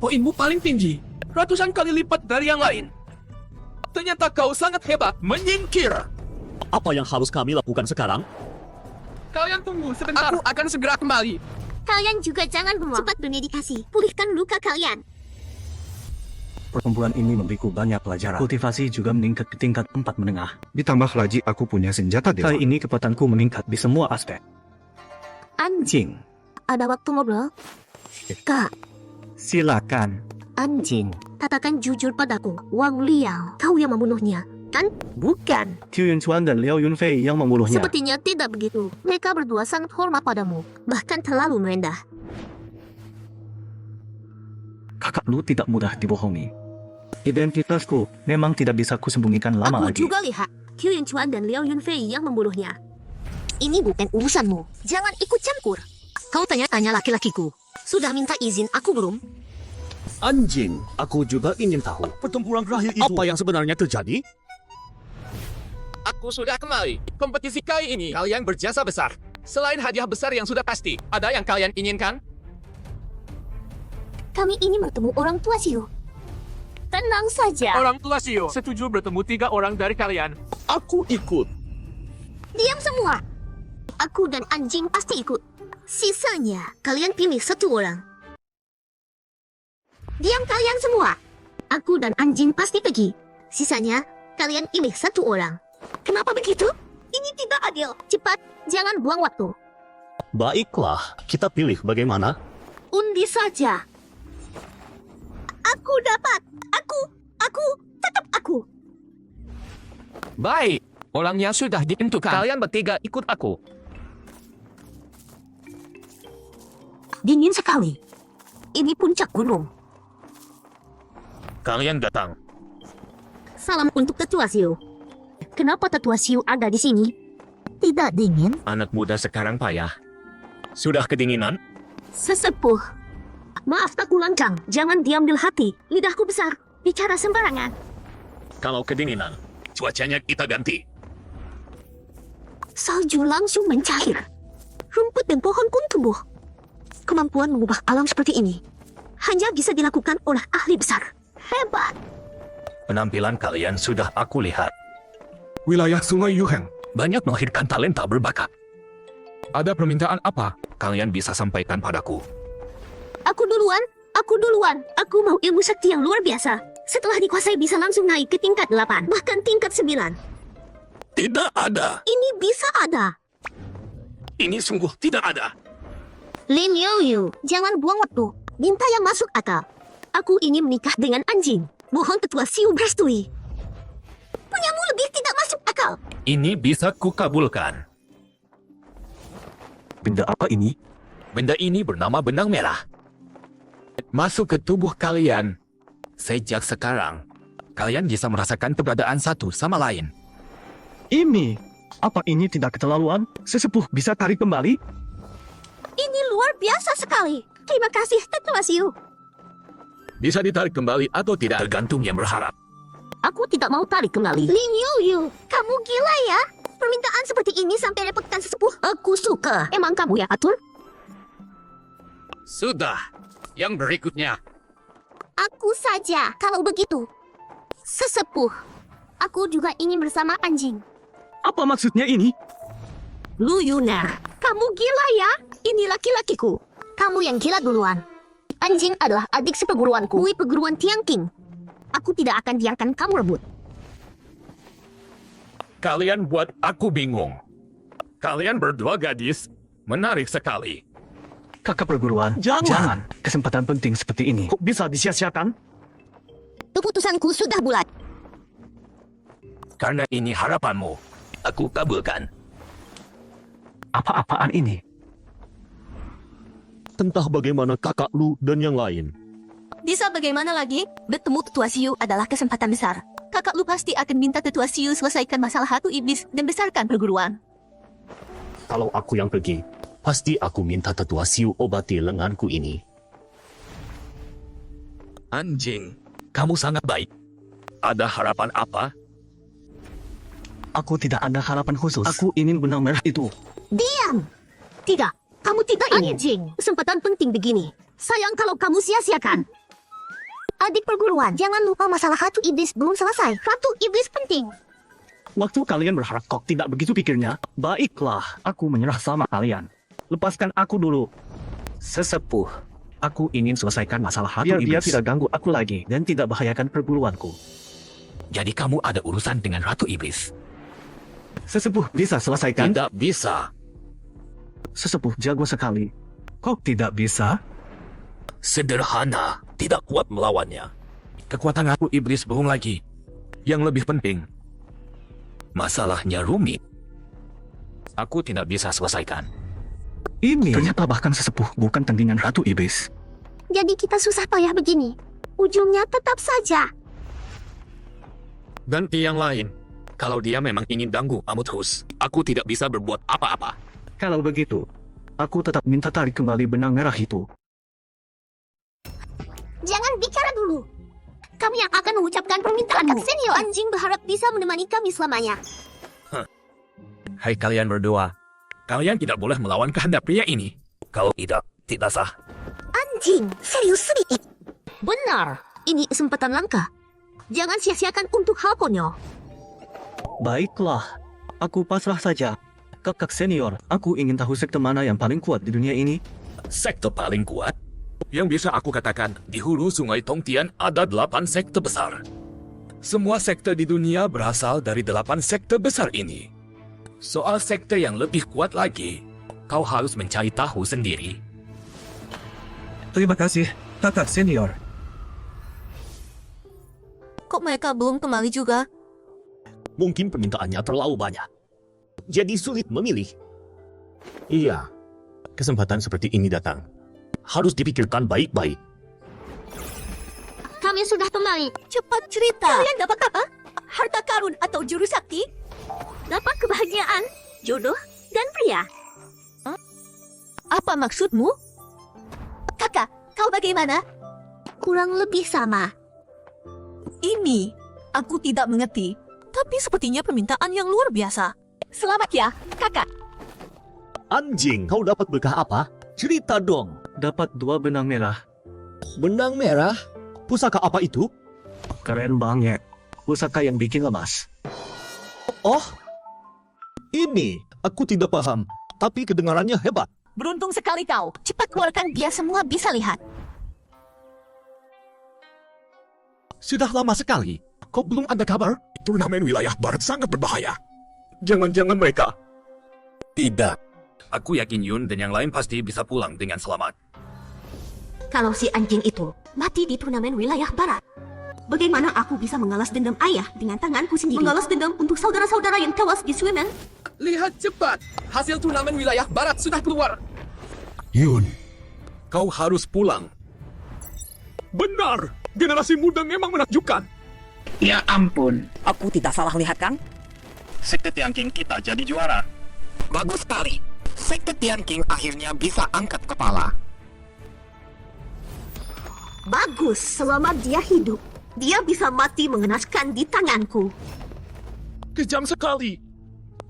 Poinmu paling tinggi. Ratusan kali lipat dari yang lain. Ternyata kau sangat hebat. Menyingkir. Apa yang harus kami lakukan sekarang? Kalian tunggu sebentar. Aku akan segera kembali. Kalian juga jangan bengong. Cepat bermeditasi. Pulihkan luka kalian. Pertempuran ini memberiku banyak pelajaran. Kultivasi juga meningkat ke tingkat 4 menengah. Ditambah lagi aku punya senjata dewa. Kali ini kekuatanku meningkat di semua aspek. Anjing. Ada waktu ngobrol? Kak, Silakan. anjing. Katakan jujur padaku. Wang Liao, kau yang membunuhnya, kan? Bukan. Qiu Yunchuan dan Liao Yunfei yang membunuhnya. Sepertinya tidak begitu. Mereka berdua sangat hormat padamu. Bahkan terlalu merendah. Kakak Lu tidak mudah dibohongi. Identitasku memang tidak bisa kusembunyikan lama Aku lagi. juga lihat. Qiu Yunchuan dan Liao Yunfei yang membunuhnya. Ini bukan urusanmu. Jangan ikut campur. Kau tanya-tanya laki-lakiku. Sudah minta izin aku belum? Aku sudah kembali. Kompetisi kali ini, kalian berjasa besar. Selain hadiah besar yang sudah pasti, ada yang kalian inginkan? Kami ingin bertemu orang tua Siu. Tenang saja. Orang tua Sio setuju bertemu 3 orang dari kalian. Aku ikut. Diam semua. Aku dan anjing pasti ikut. Sisanya, kalian pilih 1 orang. Diam kalian semua. Aku dan anjing pasti pergi. Sisanya, kalian pilih 1 orang. Kenapa begitu? Ini tidak adil. Cepat, jangan buang waktu. Baiklah, kita pilih bagaimana? Undi saja. Aku dapat. Aku, tetap aku. Baik, orangnya sudah ditentukan. Kalian bertiga ikut aku. Dingin sekali. Ini puncak gunung. Kalian datang. Salam untuk Tetua Siu. Kenapa Tetua Siu ada di sini? Tidak dingin. Anak muda sekarang payah. Sudah kedinginan? Sesepuh. Maaf aku lancang. Jangan diambil hati. Lidahku besar. Bicara sembarangan. Kalau kedinginan, cuacanya kita ganti. Salju langsung mencair. Rumput dan pohon pun tumbuh. Kemampuan mengubah alam seperti ini hanya bisa dilakukan oleh ahli besar. Hebat. Penampilan kalian sudah aku lihat. Wilayah Sungai Yuheng. Banyak melahirkan talenta berbakat. Ada permintaan apa? Kalian bisa sampaikan padaku. Aku duluan. Aku mau ilmu sakti yang luar biasa. Setelah dikuasai bisa langsung naik ke tingkat 8, bahkan tingkat 9. Tidak ada. Ini bisa ada. Ini sungguh tidak ada. Lin Yu, jangan buang waktu. Minta yang masuk akal. Aku ingin menikah dengan anjing. Mohon Tetua Siu berestui. Punyamu lebih tidak masuk akal. Ini bisa kukabulkan. Benda apa ini? Benda ini bernama benang merah. Masuk ke tubuh kalian. Sejak sekarang, kalian bisa merasakan keberadaan satu sama lain. Ini. Apa ini tidak keterlaluan? Sesepuh bisa tarik kembali? Ini luar biasa sekali. Terima kasih Tetua Siu. Bisa ditarik kembali atau tidak, tergantung yang berharap. Aku tidak mau tarik kembali. Lin Yu, kamu gila ya? Permintaan seperti ini sampai repotkan sesepuh. Aku suka. Emang kamu yang atur? Sudah. Yang berikutnya. Aku saja, kalau begitu. Sesepuh. Aku juga ingin bersama anjing. Apa maksudnya ini? Lu Yuna, kamu gila ya? Ini laki-lakiku. Kamu yang gila duluan. Anjing adalah adik seperguruanku. Kui perguruan Tiangking. Aku tidak akan biarkan kamu rebut. Kalian buat aku bingung. Kalian berdua gadis, menarik sekali. Kakak perguruan, jangan. Kesempatan penting seperti ini kok bisa disia-siakan? Keputusanku sudah bulat. Karena ini harapanmu, aku kabulkan. Apa-apaan ini? Entah bagaimana kakak lu dan yang lain. Bisa bagaimana lagi? Bertemu Tetua Siu adalah kesempatan besar. Kakak lu pasti akan minta Tetua Siu selesaikan masalah Hatu Iblis dan besarkan perguruan. Kalau aku yang pergi, pasti aku minta Tetua Siu obati lenganku ini. Anjing, kamu sangat baik. Ada harapan apa? Aku tidak ada harapan khusus. Aku ingin benang merah itu. Diam! Tidak, kamu tidak ingin. Anjing, kesempatan penting begini. Sayang kalau kamu sia-siakan. Adik perguruan, jangan lupa masalah Ratu Iblis belum selesai. Ratu Iblis penting. Waktu kalian berharap kok tidak begitu pikirnya, baiklah, aku menyerah sama kalian. Lepaskan aku dulu. Sesepuh, aku ingin selesaikan masalah Ratu Iblis. Biar dia tidak ganggu aku lagi dan tidak bahayakan perguruanku. Jadi kamu ada urusan dengan Ratu Iblis? Sesepuh bisa selesaikan? Tidak bisa. Sesepuh jago sekali. Kok tidak bisa? Sederhana, tidak kuat melawannya. Kekuatan Ratu Iblis belum lagi. Yang lebih penting, masalahnya rumit. Aku tidak bisa selesaikan. Ini ternyata bahkan sesepuh bukan tandingan Ratu Iblis. Jadi kita susah payah begini. Ujungnya tetap saja. Ganti yang lain. Kalau dia memang ingin ganggu kamu terus, aku tidak bisa berbuat apa-apa. Kalau begitu, aku tetap minta tarik kembali benang merah itu. Jangan bicara dulu. Kami yang akan mengucapkan permintaanmu. Senior anjing berharap bisa menemani kami selamanya. Hai kalian berdua. Kalian tidak boleh melawan kehendak pria ini. Kalau tidak sah. Anjing, serius sedikit. Benar, ini kesempatan langka. Jangan sia-siakan untuk hal konyol. Baiklah, aku pasrah saja. Kakak senior, aku ingin tahu sekte mana yang paling kuat di dunia ini. Sekte paling kuat? Yang bisa aku katakan, di hulu sungai Tongtian ada 8 sekte besar. Semua sekte di dunia berasal dari 8 sekte besar ini. Soal sekte yang lebih kuat lagi, kau harus mencari tahu sendiri. Terima kasih, kakak senior. Kok mereka belum kembali juga? Mungkin permintaannya terlalu banyak. Jadi sulit memilih. Iya, kesempatan seperti ini datang. Harus dipikirkan baik-baik. Kami sudah kembali. Cepat cerita. Kalian dapat apa? Harta karun atau jurus sakti? Dapat kebahagiaan, jodoh, dan pria. Apa maksudmu? Kakak, kau bagaimana? Kurang lebih sama. Ini, aku tidak mengerti. Tapi sepertinya permintaan yang luar biasa. Selamat ya, kakak. Anjing, kau dapat berkah apa? Cerita dong. Dapat 2 benang merah. Benang merah? Pusaka apa itu? Keren banget. Pusaka yang bikin lemas. Oh, ini aku tidak paham. Tapi kedengarannya hebat. Beruntung sekali kau. Cepat keluarkan dia semua bisa lihat. Sudah lama sekali. Kau belum ada kabar? Turnamen wilayah barat sangat berbahaya. Jangan-jangan mereka... Tidak. Aku yakin Yun dan yang lain pasti bisa pulang dengan selamat. Kalau si anjing itu mati di turnamen wilayah barat, bagaimana aku bisa mengalas dendam ayah dengan tanganku sendiri? Mengalas dendam untuk saudara-saudara yang tewas di Swimen? Lihat cepat. Hasil turnamen wilayah barat sudah keluar. Yun, Kau harus pulang. benar. Generasi muda memang menakjubkan. Ya ampun, aku tidak salah lihat kan? Sekte Tian King kita jadi juara. Bagus sekali. Sekte Tian King akhirnya bisa angkat kepala. Bagus, selama dia hidup, dia bisa mati mengenaskan di tanganku. Kejam sekali.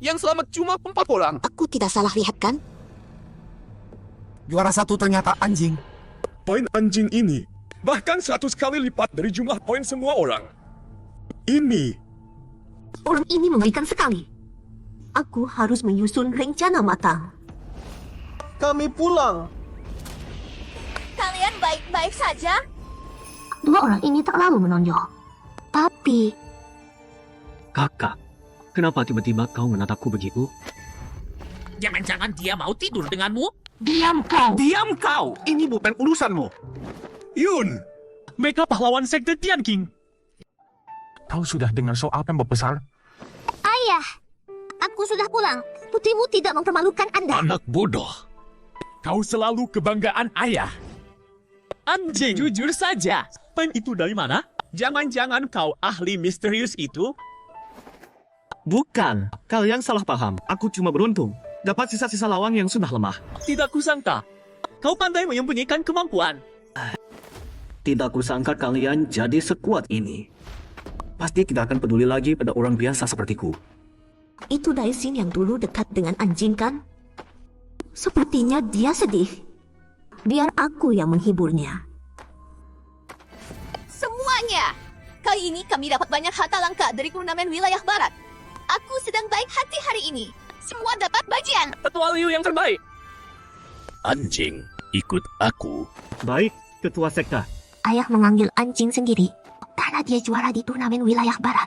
Yang selamat cuma 4 orang. Aku tidak salah lihat kan? Juara 1 ternyata anjing. Poin anjing ini bahkan 100 kali lipat dari jumlah poin semua orang. Ini Orang ini mengerikan sekali. Aku harus menyusun rencana matang. Kami pulang. Kalian baik-baik saja? 2 orang ini terlalu menonjol. Tapi Kakak, kenapa tiba-tiba kau menatapku begitu? Jangan-jangan dia mau tidur denganmu? Diam kau. Ini bukan urusanmu. Yun, Mereka pahlawan sekte Tian King. Kau sudah dengar soal tembok besar? ayah, aku sudah pulang. Putrimu tidak mempermalukan Anda. Anak bodoh. Kau selalu kebanggaan ayah. Anjing. Jujur saja. Pen itu dari mana? Jangan-jangan kau ahli misterius itu? Bukan, kalian salah paham. Aku cuma beruntung. Dapat sisa-sisa lawang yang sudah lemah. Tidak kusangka. Kau pandai menyembunyikan kemampuan. Tidak kusangka kalian jadi sekuat ini. Pasti tidak akan peduli lagi pada orang biasa sepertiku. Itu Daisin yang dulu dekat dengan anjing kan? Sepertinya dia sedih. Biar aku yang menghiburnya. Semuanya! Kali ini kami dapat banyak harta langka dari turnamen wilayah barat. Aku sedang baik hati hari ini. Semua dapat bagian. Ketua Liu yang terbaik. Anjing, ikut aku. Baik, ketua sekta. Ayah mengambil anjing sendiri karena dia juara di turnamen wilayah barat.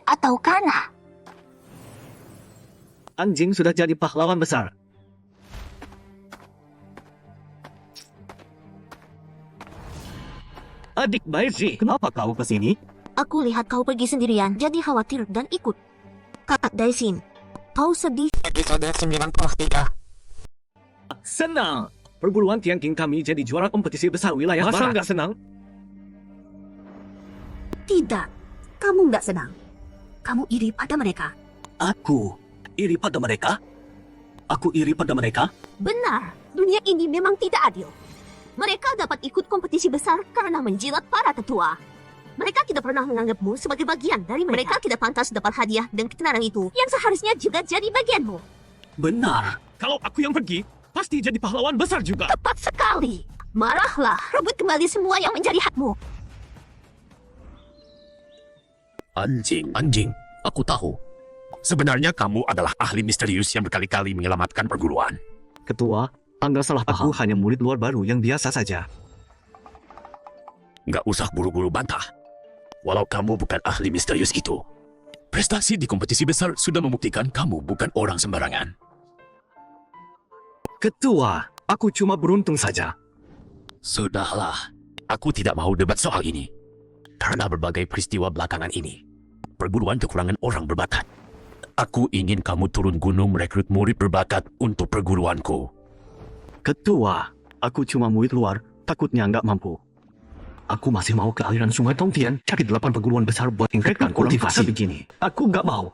Atau karena Anjing sudah jadi pahlawan besar. Adik Baiji, kenapa kau kesini? aku lihat kau pergi sendirian, jadi khawatir dan ikut. Kakak Daisin, kau sedih? Episode 93. Senang. Perguruan Tian King kami jadi juara kompetisi besar wilayah Masa barat. nggak senang? Tidak, kamu nggak senang. Kamu iri pada mereka. Aku iri pada mereka? Aku iri pada mereka? Benar, dunia ini memang tidak adil. Mereka dapat ikut kompetisi besar karena menjilat para tetua. Mereka tidak pernah menganggapmu sebagai bagian dari mereka. Mereka tidak pantas dapat hadiah dan ketenaran itu yang seharusnya juga jadi bagianmu. Benar. Kalau aku yang pergi, pasti jadi pahlawan besar juga. Tepat sekali. Marahlah, rebut kembali semua yang menjadi hakmu. Anjing, aku tahu. Sebenarnya kamu adalah ahli misterius yang berkali-kali menyelamatkan perguruan. Ketua, Anda salah paham. Aku hanya murid luar baru yang biasa saja. Nggak usah buru-buru bantah. Walau kamu bukan ahli misterius itu, prestasi di kompetisi besar sudah membuktikan kamu bukan orang sembarangan. Ketua, aku cuma beruntung saja. Sudahlah, aku tidak mau debat soal ini. Karena berbagai peristiwa belakangan ini, perguruan kekurangan orang berbakat. Aku ingin kamu turun gunung merekrut murid berbakat untuk perguruanku. Ketua, aku cuma murid luar, takutnya nggak mampu. Aku masih mau ke aliran sungai Tongtian, cari 8 perguruan besar buat tingkatkan kultivasi begini. Aku nggak mau.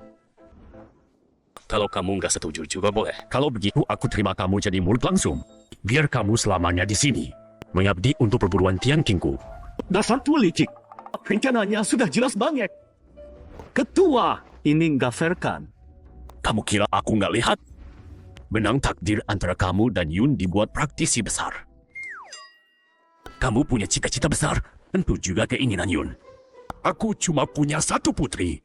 Kalau kamu nggak setuju juga boleh. Kalau begitu, aku terima kamu jadi murid langsung. Biar kamu selamanya di sini, mengabdi untuk perguruan Tian Qingku. Dasar tua licik. Rencananya sudah jelas banget. Ketua, ini nggak fair kan? Kamu kira aku nggak lihat? Benang takdir antara kamu dan Yun dibuat praktisi besar. Kamu punya cita-cita besar, tentu juga keinginan Yun. Aku cuma punya satu putri.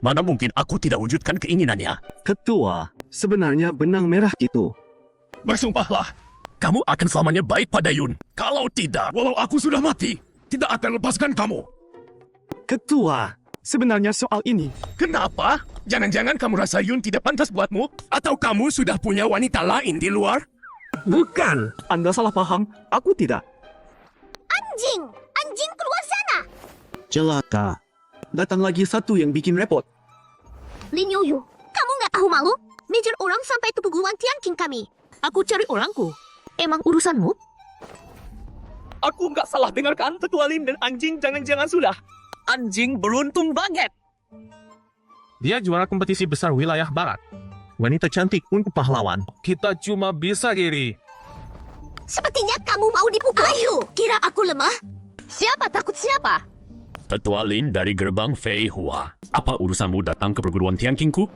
Mana mungkin aku tidak wujudkan keinginannya? Ketua, sebenarnya benang merah itu. Bersumpahlah, kamu akan selamanya baik pada Yun. Kalau tidak, walau aku sudah mati, tidak akan lepaskan kamu. Ketua, sebenarnya soal ini. Kenapa? Jangan-jangan kamu rasa Yun tidak pantas buatmu? Atau kamu sudah punya wanita lain di luar? Bukan. Anda salah paham. Aku tidak. Anjing keluar sana. Celaka. Datang lagi satu yang bikin repot. Lin Yoyu, kamu nggak tahu malu? Major orang sampai ke perguruan Tianqing kami. Aku cari orangku. Emang urusanmu? Aku nggak salah dengarkan Tetua Lin dan anjing jangan-jangan sudah. Anjing beruntung banget. Dia juara kompetisi besar wilayah barat. Wanita cantik untuk pahlawan. Kita cuma bisa iri. Sepertinya kamu mau dipukul. Ayo, kira aku lemah? Siapa takut siapa? Tetua Lin dari gerbang Fei Hua. Apa urusanmu datang ke perguruan Tian Qingku?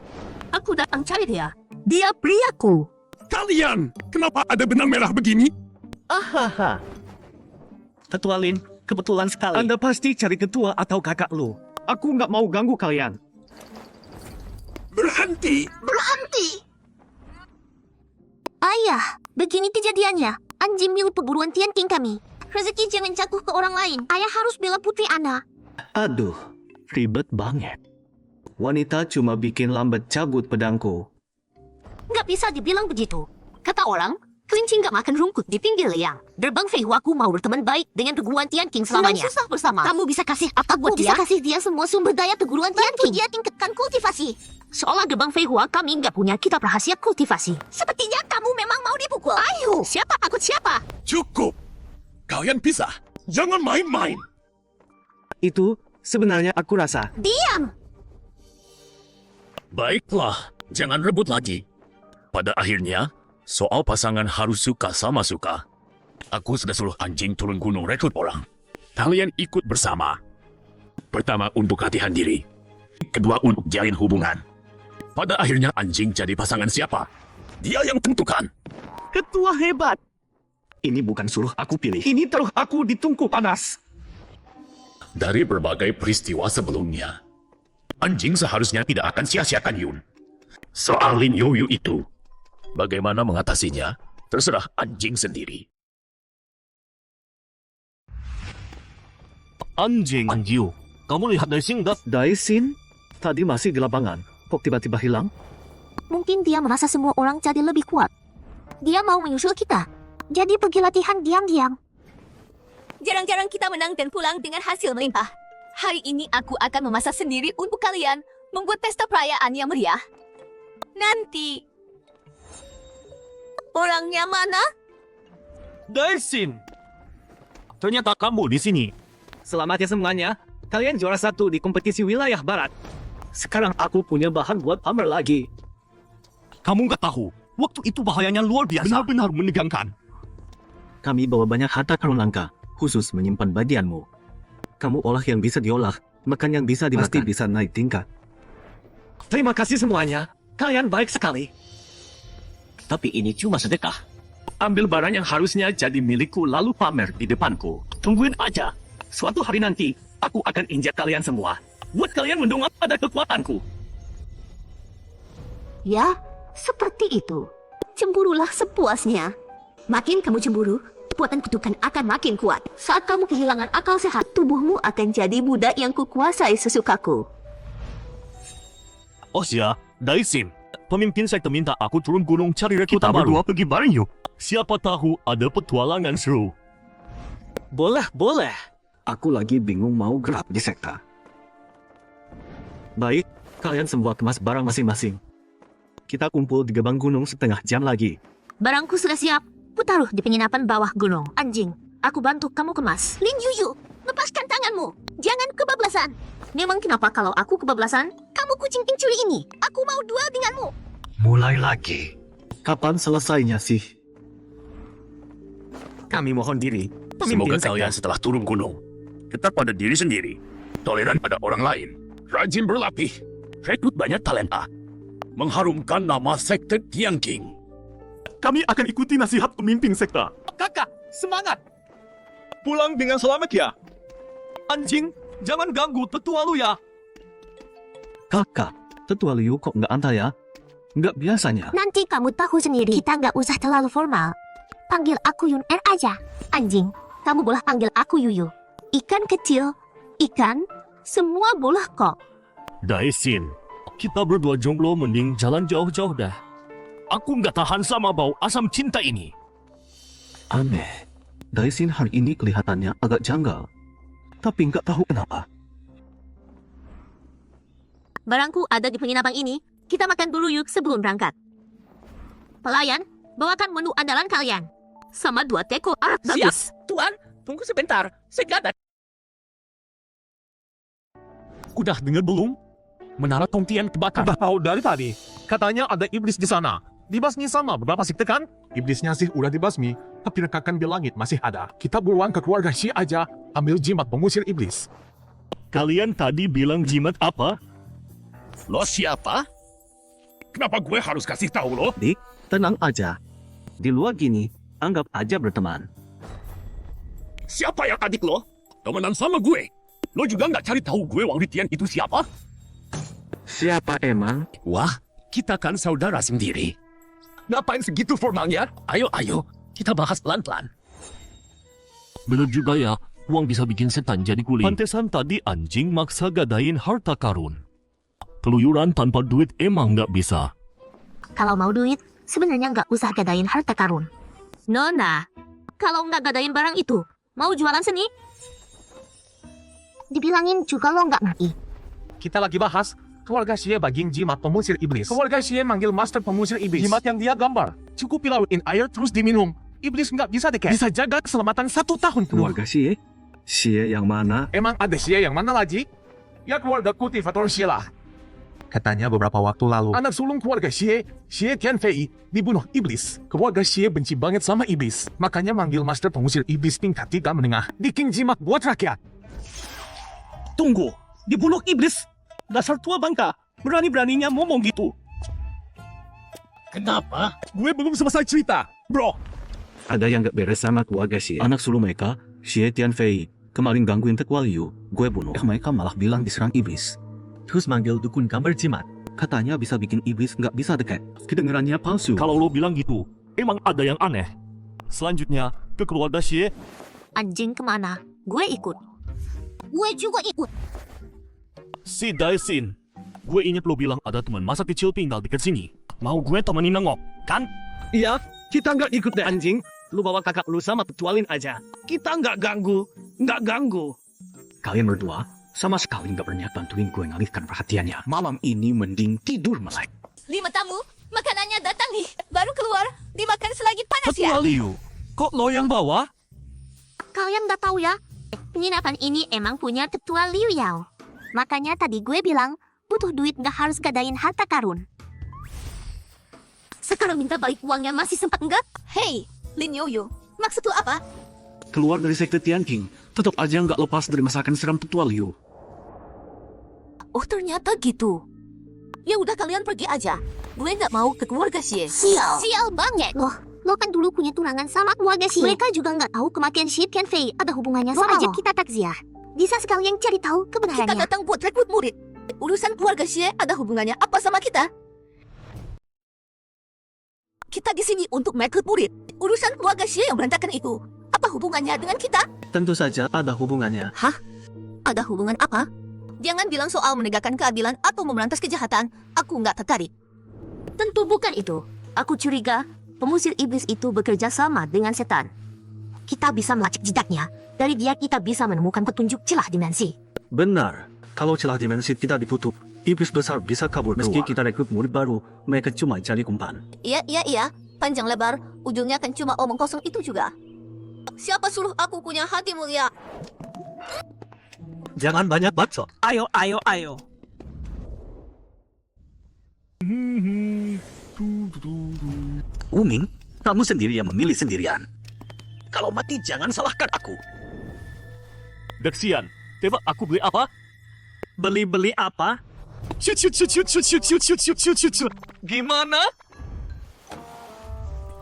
Aku datang cari dia. Dia priaku. Kalian, kenapa ada benang merah begini? Ahaha. Ketua Lin, kebetulan sekali. Anda pasti cari ketua atau kakak lu. Aku nggak mau ganggu kalian. Berhenti! Ayah, begini kejadiannya. Anjing milik perguruan Tianqing kami. Rezeki jangan jatuh ke orang lain. Ayah harus bela putri Ana. Aduh, ribet banget. Wanita cuma bikin lambat cabut pedangku. Nggak bisa dibilang begitu. Kata orang, kelinci nggak makan rumput di pinggir liang. Gerbang Fei Hua aku mau berteman baik dengan perguruan Tianqing selamanya. Senang susah bersama. Kamu bisa kasih apa buat Aku dia? bisa kasih dia semua sumber daya perguruan Tianqing. Dia tingkatkan kultivasi. Seolah gerbang Fei Hua kami nggak punya kitab rahasia kultivasi. Sepertinya kamu memang mau dipukul. Ayo, siapa takut siapa? Cukup! Kalian pisah. Jangan main-main. Itu sebenarnya aku rasa. Diam! Baiklah, jangan rebut lagi. Pada akhirnya, soal pasangan harus suka sama suka. Aku sudah suruh anjing turun gunung rekrut orang. Kalian ikut bersama. Pertama untuk latihan diri. Kedua untuk jalin hubungan. Pada akhirnya anjing jadi pasangan siapa? Dia yang tentukan. Ketua hebat. Ini bukan suruh aku pilih. Ini taruh aku di tungku panas. Dari berbagai peristiwa sebelumnya, anjing seharusnya tidak akan sia-siakan Yun. Soal Lin Yoyu itu, bagaimana mengatasinya, terserah anjing sendiri. Anjing. Anjiu, kamu lihat Daishin nggak? Daishin? Tadi masih di lapangan. Kok tiba-tiba hilang? Mungkin dia merasa semua orang jadi lebih kuat. Dia mau menyusul kita. Jadi pergi latihan diam-diam. Jarang-jarang kita menang dan pulang dengan hasil melimpah. Hari ini aku akan memasak sendiri untuk kalian, membuat pesta perayaan yang meriah. Nanti. Orangnya mana? Daishin. Ternyata kamu di sini. Selamat ya semuanya. Kalian juara 1 di kompetisi wilayah barat. Sekarang aku punya bahan buat pamer lagi. Kamu nggak tahu, waktu itu bahayanya luar biasa. Benar-benar menegangkan. Kami bawa banyak harta karun langka, khusus menyimpan badianmu. Kamu olah yang bisa diolah, makan yang bisa dimakan. Pasti bisa naik tingkat. Terima kasih semuanya. Kalian baik sekali. Tapi ini cuma sedekah. Ambil barang yang harusnya jadi milikku lalu pamer di depanku. Tungguin aja. Suatu hari nanti, aku akan injak kalian semua. Buat kalian mendongak pada kekuatanku. Ya, seperti itu. Cemburulah sepuasnya. Makin kamu cemburu, kekuatan kutukan akan makin kuat. Saat kamu kehilangan akal sehat, tubuhmu akan jadi budak yang kukuasai sesukaku. Osya, Daisin, pemimpin sekte minta aku turun gunung cari rekrutan baru. Kita berdua pergi bareng yuk. Siapa tahu ada petualangan seru. Boleh. Aku lagi bingung mau gerak di sekte. Baik, kalian semua kemas barang masing-masing. Kita kumpul di gebang gunung setengah jam lagi. Barangku sudah siap. Kutaruh di penginapan bawah gunung. Anjing, aku bantu kamu kemas. Lin Yuyu, lepaskan tanganmu. Jangan kebablasan. Memang kenapa kalau aku kebablasan? Kamu kucing pencuri ini. Aku mau duel denganmu. Mulai lagi. Kapan selesainya sih? Kami mohon diri. Semoga kalian setelah turun gunung tetap pada diri sendiri, toleran pada orang lain, rajin berlatih, rekrut banyak talenta, mengharumkan nama sekte Tianqing. Kami akan ikuti nasihat pemimpin sekte. Kakak, semangat. Pulang dengan selamat ya. Anjing, jangan ganggu tetua lu ya. Kakak, tetua Liu kok nggak antar ya? Nggak biasanya. Nanti kamu tahu sendiri. Kita nggak usah terlalu formal. Panggil aku Yun Er aja. Anjing, kamu boleh panggil aku Yuyu. Ikan kecil, ikan, semua boleh kok. Daisin, kita berdua jomblo mending jalan jauh-jauh dah. Aku nggak tahan sama bau asam cinta ini. Aneh. Daisin hari ini kelihatannya agak janggal. Tapi nggak tahu kenapa. Barangku ada di penginapan ini. Kita makan dulu yuk sebelum berangkat. Pelayan, bawakan menu andalan kalian. Sama 2 teko arak bagus. Tuan, tunggu sebentar. Segala. Udah dengar belum? Menara Tongtian kebakar. Udah tahu dari tadi. Katanya ada iblis di sana. Dibasmi sama beberapa sekte kan? Iblisnya sih udah dibasmi, tapi rekakan di langit masih ada. Kita buruan ke keluarga Xi aja, ambil jimat pengusir iblis. Kalian tadi bilang jimat apa? Lo siapa? Kenapa gue harus kasih tahu lo? Dik, tenang aja. Di luar gini, anggap aja berteman. Siapa yang adik lo? Temenan sama gue. Lo juga nggak cari tahu gue Wang Ritian itu siapa? Siapa emang? Wah, kita kan saudara sendiri. Ngapain segitu formalnya? Ayo, kita bahas pelan-pelan. Bener juga ya, uang bisa bikin setan jadi guling. Pantesan tadi anjing maksa gadain harta karun. Keluyuran tanpa duit emang nggak bisa. Kalau mau duit, sebenarnya nggak usah gadain harta karun. Nona, kalau nggak gadain barang itu, mau jualan seni? Dibilangin juga lo nggak ngerti. Kita lagi bahas keluarga Xie bagian jimat pengusir iblis. Keluarga Xie manggil master pengusir iblis. Jimat yang dia gambar. Cukup dilautin air terus diminum. Iblis nggak bisa dekat. Bisa jaga keselamatan 1 tahun penuh. Keluarga Xie? Xie yang mana? Emang ada Xie yang mana lagi? Ya keluarga kultivator Xie lah. Katanya beberapa waktu lalu, anak sulung keluarga Xie, Xie Tianfei, dibunuh iblis. Keluarga Xie benci banget sama iblis. Makanya manggil master pengusir iblis tingkat 3 menengah. Bikin jimat buat rakyat. Tunggu, dibunuh iblis? Dasar tua bangka, berani-beraninya ngomong gitu. Kenapa? Gue belum selesai cerita, bro. Ada yang gak beres sama keluarga Xie. Anak sulung mereka, Xie Tianfei, kemarin gangguin tetua Liu. Gue bunuh. Mereka malah bilang diserang iblis. Terus manggil dukun gambar jimat. Katanya bisa bikin iblis nggak bisa dekat. Kedengarannya palsu. Kalau lo bilang gitu, emang ada yang aneh. Selanjutnya, ke keluarga Xie. Anjing kemana? Gue ikut. Gue juga ikut. Si Daisin, gue ingat lo bilang ada teman masa kecil tinggal dekat sini. Mau gue temenin nengok, kan? Iya, kita nggak ikut deh anjing. Lu bawa kakak lu sama petualin aja. Kita nggak ganggu. Kalian berdua sama sekali nggak berniat bantuin gue ngalihkan perhatiannya. Malam ini mending tidur melek. 5 tamu, makanannya datang nih. Baru keluar, dimakan selagi panas ya. Tetua Liu, kok lo yang bawa? Kalian nggak tahu ya? Penginapan ini emang punya tetua Liu Yao. Makanya tadi gue bilang, butuh duit nggak harus gadain harta karun. Sekarang minta balik uangnya masih sempat enggak? Hei, Lin Yoyo, maksud lu apa? keluar dari sekte Tianqing, tetap aja nggak lepas dari masakan seram Tetua Liu. Oh, ternyata gitu. Ya udah, kalian pergi aja. Gue nggak mau ke keluarga Xie. Sial banget. Lo kan dulu punya tunangan sama keluarga Xie. Mereka juga nggak tahu kematian Xie Tianfei ada hubungannya sama ajak kita takziah. Bisa sekalian cari tahu Kita kebenarannya. datang buat rekrut murid. Urusan keluarga Xie ada hubungannya apa sama kita? Kita di sini untuk merekrut murid. Urusan keluarga Xie yang berantakan itu, apa hubungannya dengan kita? Tentu saja ada hubungannya. Ada hubungan apa? Jangan bilang soal menegakkan keadilan atau memberantas kejahatan. Aku nggak tertarik. Tentu bukan itu. Aku curiga pemusir iblis itu bekerja sama dengan setan. Kita bisa melacak jejaknya. Dari dia kita bisa menemukan petunjuk celah dimensi. Benar. Kalau celah dimensi tidak ditutup, iblis besar bisa kabur. Meski kita rekrut murid baru, mereka cuma jadi umpan. Iya. Panjang lebar, ujungnya kan cuma omong kosong itu juga. Siapa suruh aku punya hati mulia? Jangan banyak bacot. Ayo. Uming, kamu sendiri yang memilih sendirian. Kalau mati jangan salahkan aku. Deksian, tebak aku beli apa? Beli apa? Shoot. Gimana?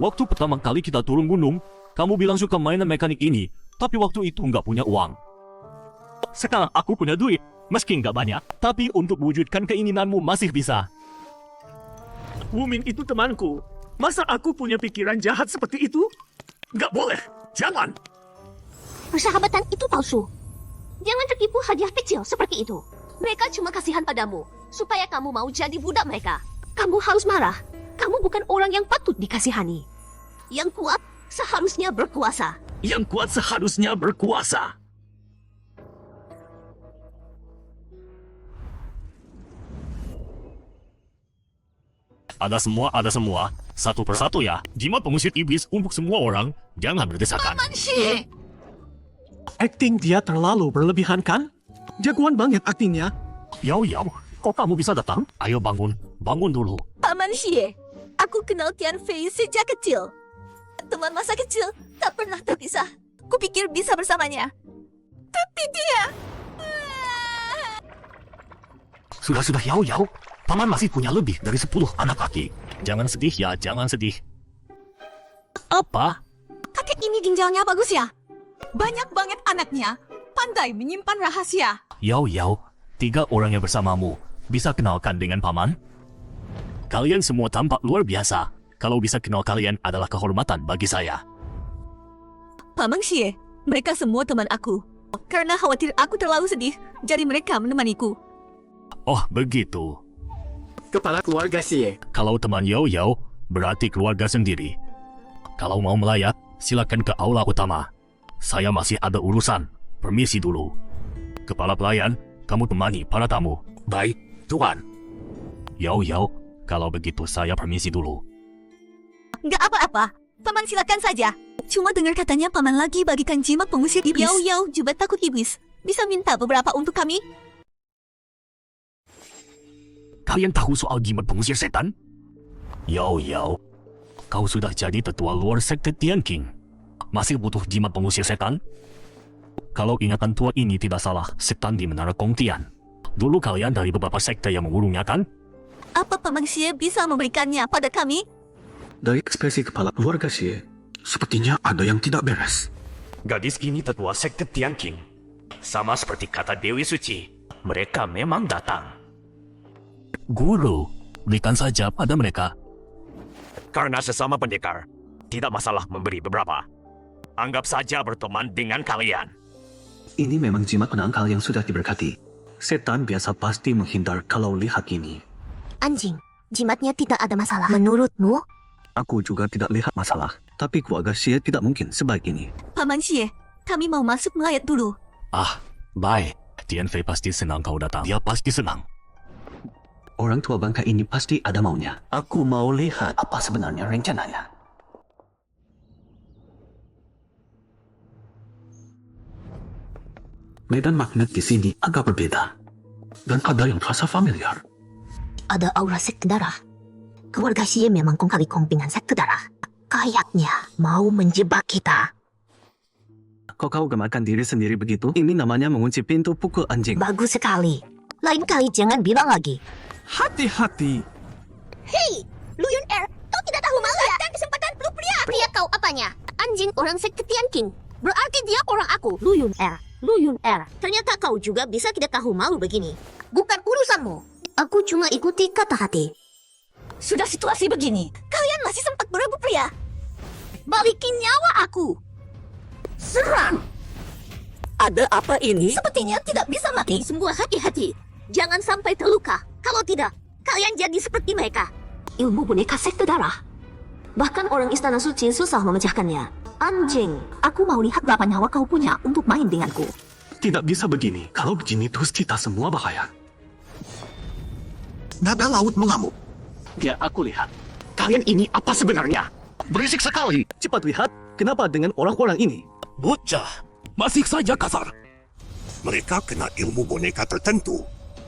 Waktu pertama kali kita turun gunung, kamu bilang suka mainan mekanik ini, tapi waktu itu nggak punya uang. Sekarang aku punya duit, meski nggak banyak, tapi untuk wujudkan keinginanmu masih bisa. Wumin itu temanku. Masa aku punya pikiran jahat seperti itu? Nggak boleh. Jangan. Persahabatan itu palsu. Jangan tertipu hadiah kecil seperti itu. Mereka cuma kasihan padamu, supaya kamu mau jadi budak mereka. Kamu harus marah. Kamu bukan orang yang patut dikasihani. Yang kuat seharusnya berkuasa. Yang kuat seharusnya berkuasa. Ada semua. Satu persatu ya. Jimat pengusir iblis untuk semua orang. Jangan berdesakan. Xie, Acting dia terlalu berlebihan kan? Jagoan banget aktingnya. Yao, kok kamu bisa datang? Ayo bangun dulu. Paman Xie, aku kenal Tianfei sejak kecil. Teman masa kecil, tak pernah terpisah. Kupikir bisa bersamanya. Tapi dia... Sudah Yao. Paman masih punya lebih dari 10 anak laki. Jangan sedih ya, jangan sedih. Apa? Kakek ini ginjalnya bagus ya? Banyak banget anaknya. Pandai menyimpan rahasia. Yao, 3 orang yang bersamamu. Bisa kenalkan dengan paman? Kalian semua tampak luar biasa. Kalau bisa kenal kalian adalah kehormatan bagi saya. Paman Xie, mereka semua teman aku. Karena khawatir aku terlalu sedih, jadi mereka menemaniku. Oh, begitu. Kepala keluarga Xie. Kalau teman Yao, berarti keluarga sendiri. Kalau mau melayat, silakan ke aula utama. Saya masih ada urusan. Permisi dulu. Kepala pelayan, kamu temani para tamu. Baik, Tuan. Yao, kalau begitu saya permisi dulu. Nggak apa-apa, paman silakan saja. Cuma dengar katanya paman lagi bagikan jimat pengusir iblis. Yao, juga takut iblis. Bisa minta beberapa untuk kami? Kalian tahu soal jimat pengusir setan? Yao, kau sudah jadi tetua luar sekte Tianqing. Masih butuh jimat pengusir setan? Kalau ingatan tua ini tidak salah, setan di Menara Gongtian. Dulu kalian dari beberapa sekte yang mengurungnya kan? Apa paman Xie bisa memberikannya pada kami? Dari ekspresi kepala keluarga Xie, sepertinya ada yang tidak beres. Gadis ini tetua sekte Tianqing. Sama seperti kata Dewi Suci, mereka memang datang. Guru, berikan saja pada mereka. Karena sesama pendekar, tidak masalah memberi beberapa. Anggap saja berteman dengan kalian. Ini memang jimat penangkal yang sudah diberkati. Setan biasa pasti menghindar kalau lihat ini. Anjing, jimatnya tidak ada masalah. Menurutmu? Aku juga tidak lihat masalah. Tapi keluarga Xie tidak mungkin sebaik ini. Paman Xie, kami mau masuk melayat dulu. Baik. Tianfei pasti senang kau datang. Dia pasti senang. Orang tua bangka ini pasti ada maunya. Aku mau lihat apa sebenarnya rencananya. Medan magnet di sini agak berbeda. Dan ada yang terasa familiar. Ada aura sekte darah. Keluarga Xie memang kong kali kong dengan sekte darah. Kayaknya mau menjebak kita. Kau gemakan diri sendiri begitu? Ini namanya mengunci pintu pukul anjing. Bagus sekali. Lain kali jangan bilang lagi. Hati-hati. Hei, Luyun Er, kau tidak tahu malu ya? Dan kesempatan peluk pria. Pria kau apanya? Anjing orang sekte Tian King. Berarti dia orang aku. Luyun Er. Ternyata kau juga bisa tidak tahu malu begini. Bukan urusanmu. Aku cuma ikuti kata hati. Sudah situasi begini, kalian masih sempat berebut pria. Balikin nyawa aku. Serang! Ada apa ini? Sepertinya tidak bisa mati. Semua hati-hati. Jangan sampai terluka. Kalau tidak, kalian jadi seperti mereka. Ilmu boneka sekte darah. Bahkan orang istana suci susah memecahkannya. Anjing, aku mau lihat berapa nyawa kau punya untuk main denganku. Tidak bisa begini. Kalau begini terus kita semua bahaya. Naga laut mengamuk. Biar aku lihat. Kalian ini apa sebenarnya? Berisik sekali. Cepat lihat, kenapa dengan orang-orang ini? Bocah, masih saja kasar. Mereka kena ilmu boneka tertentu.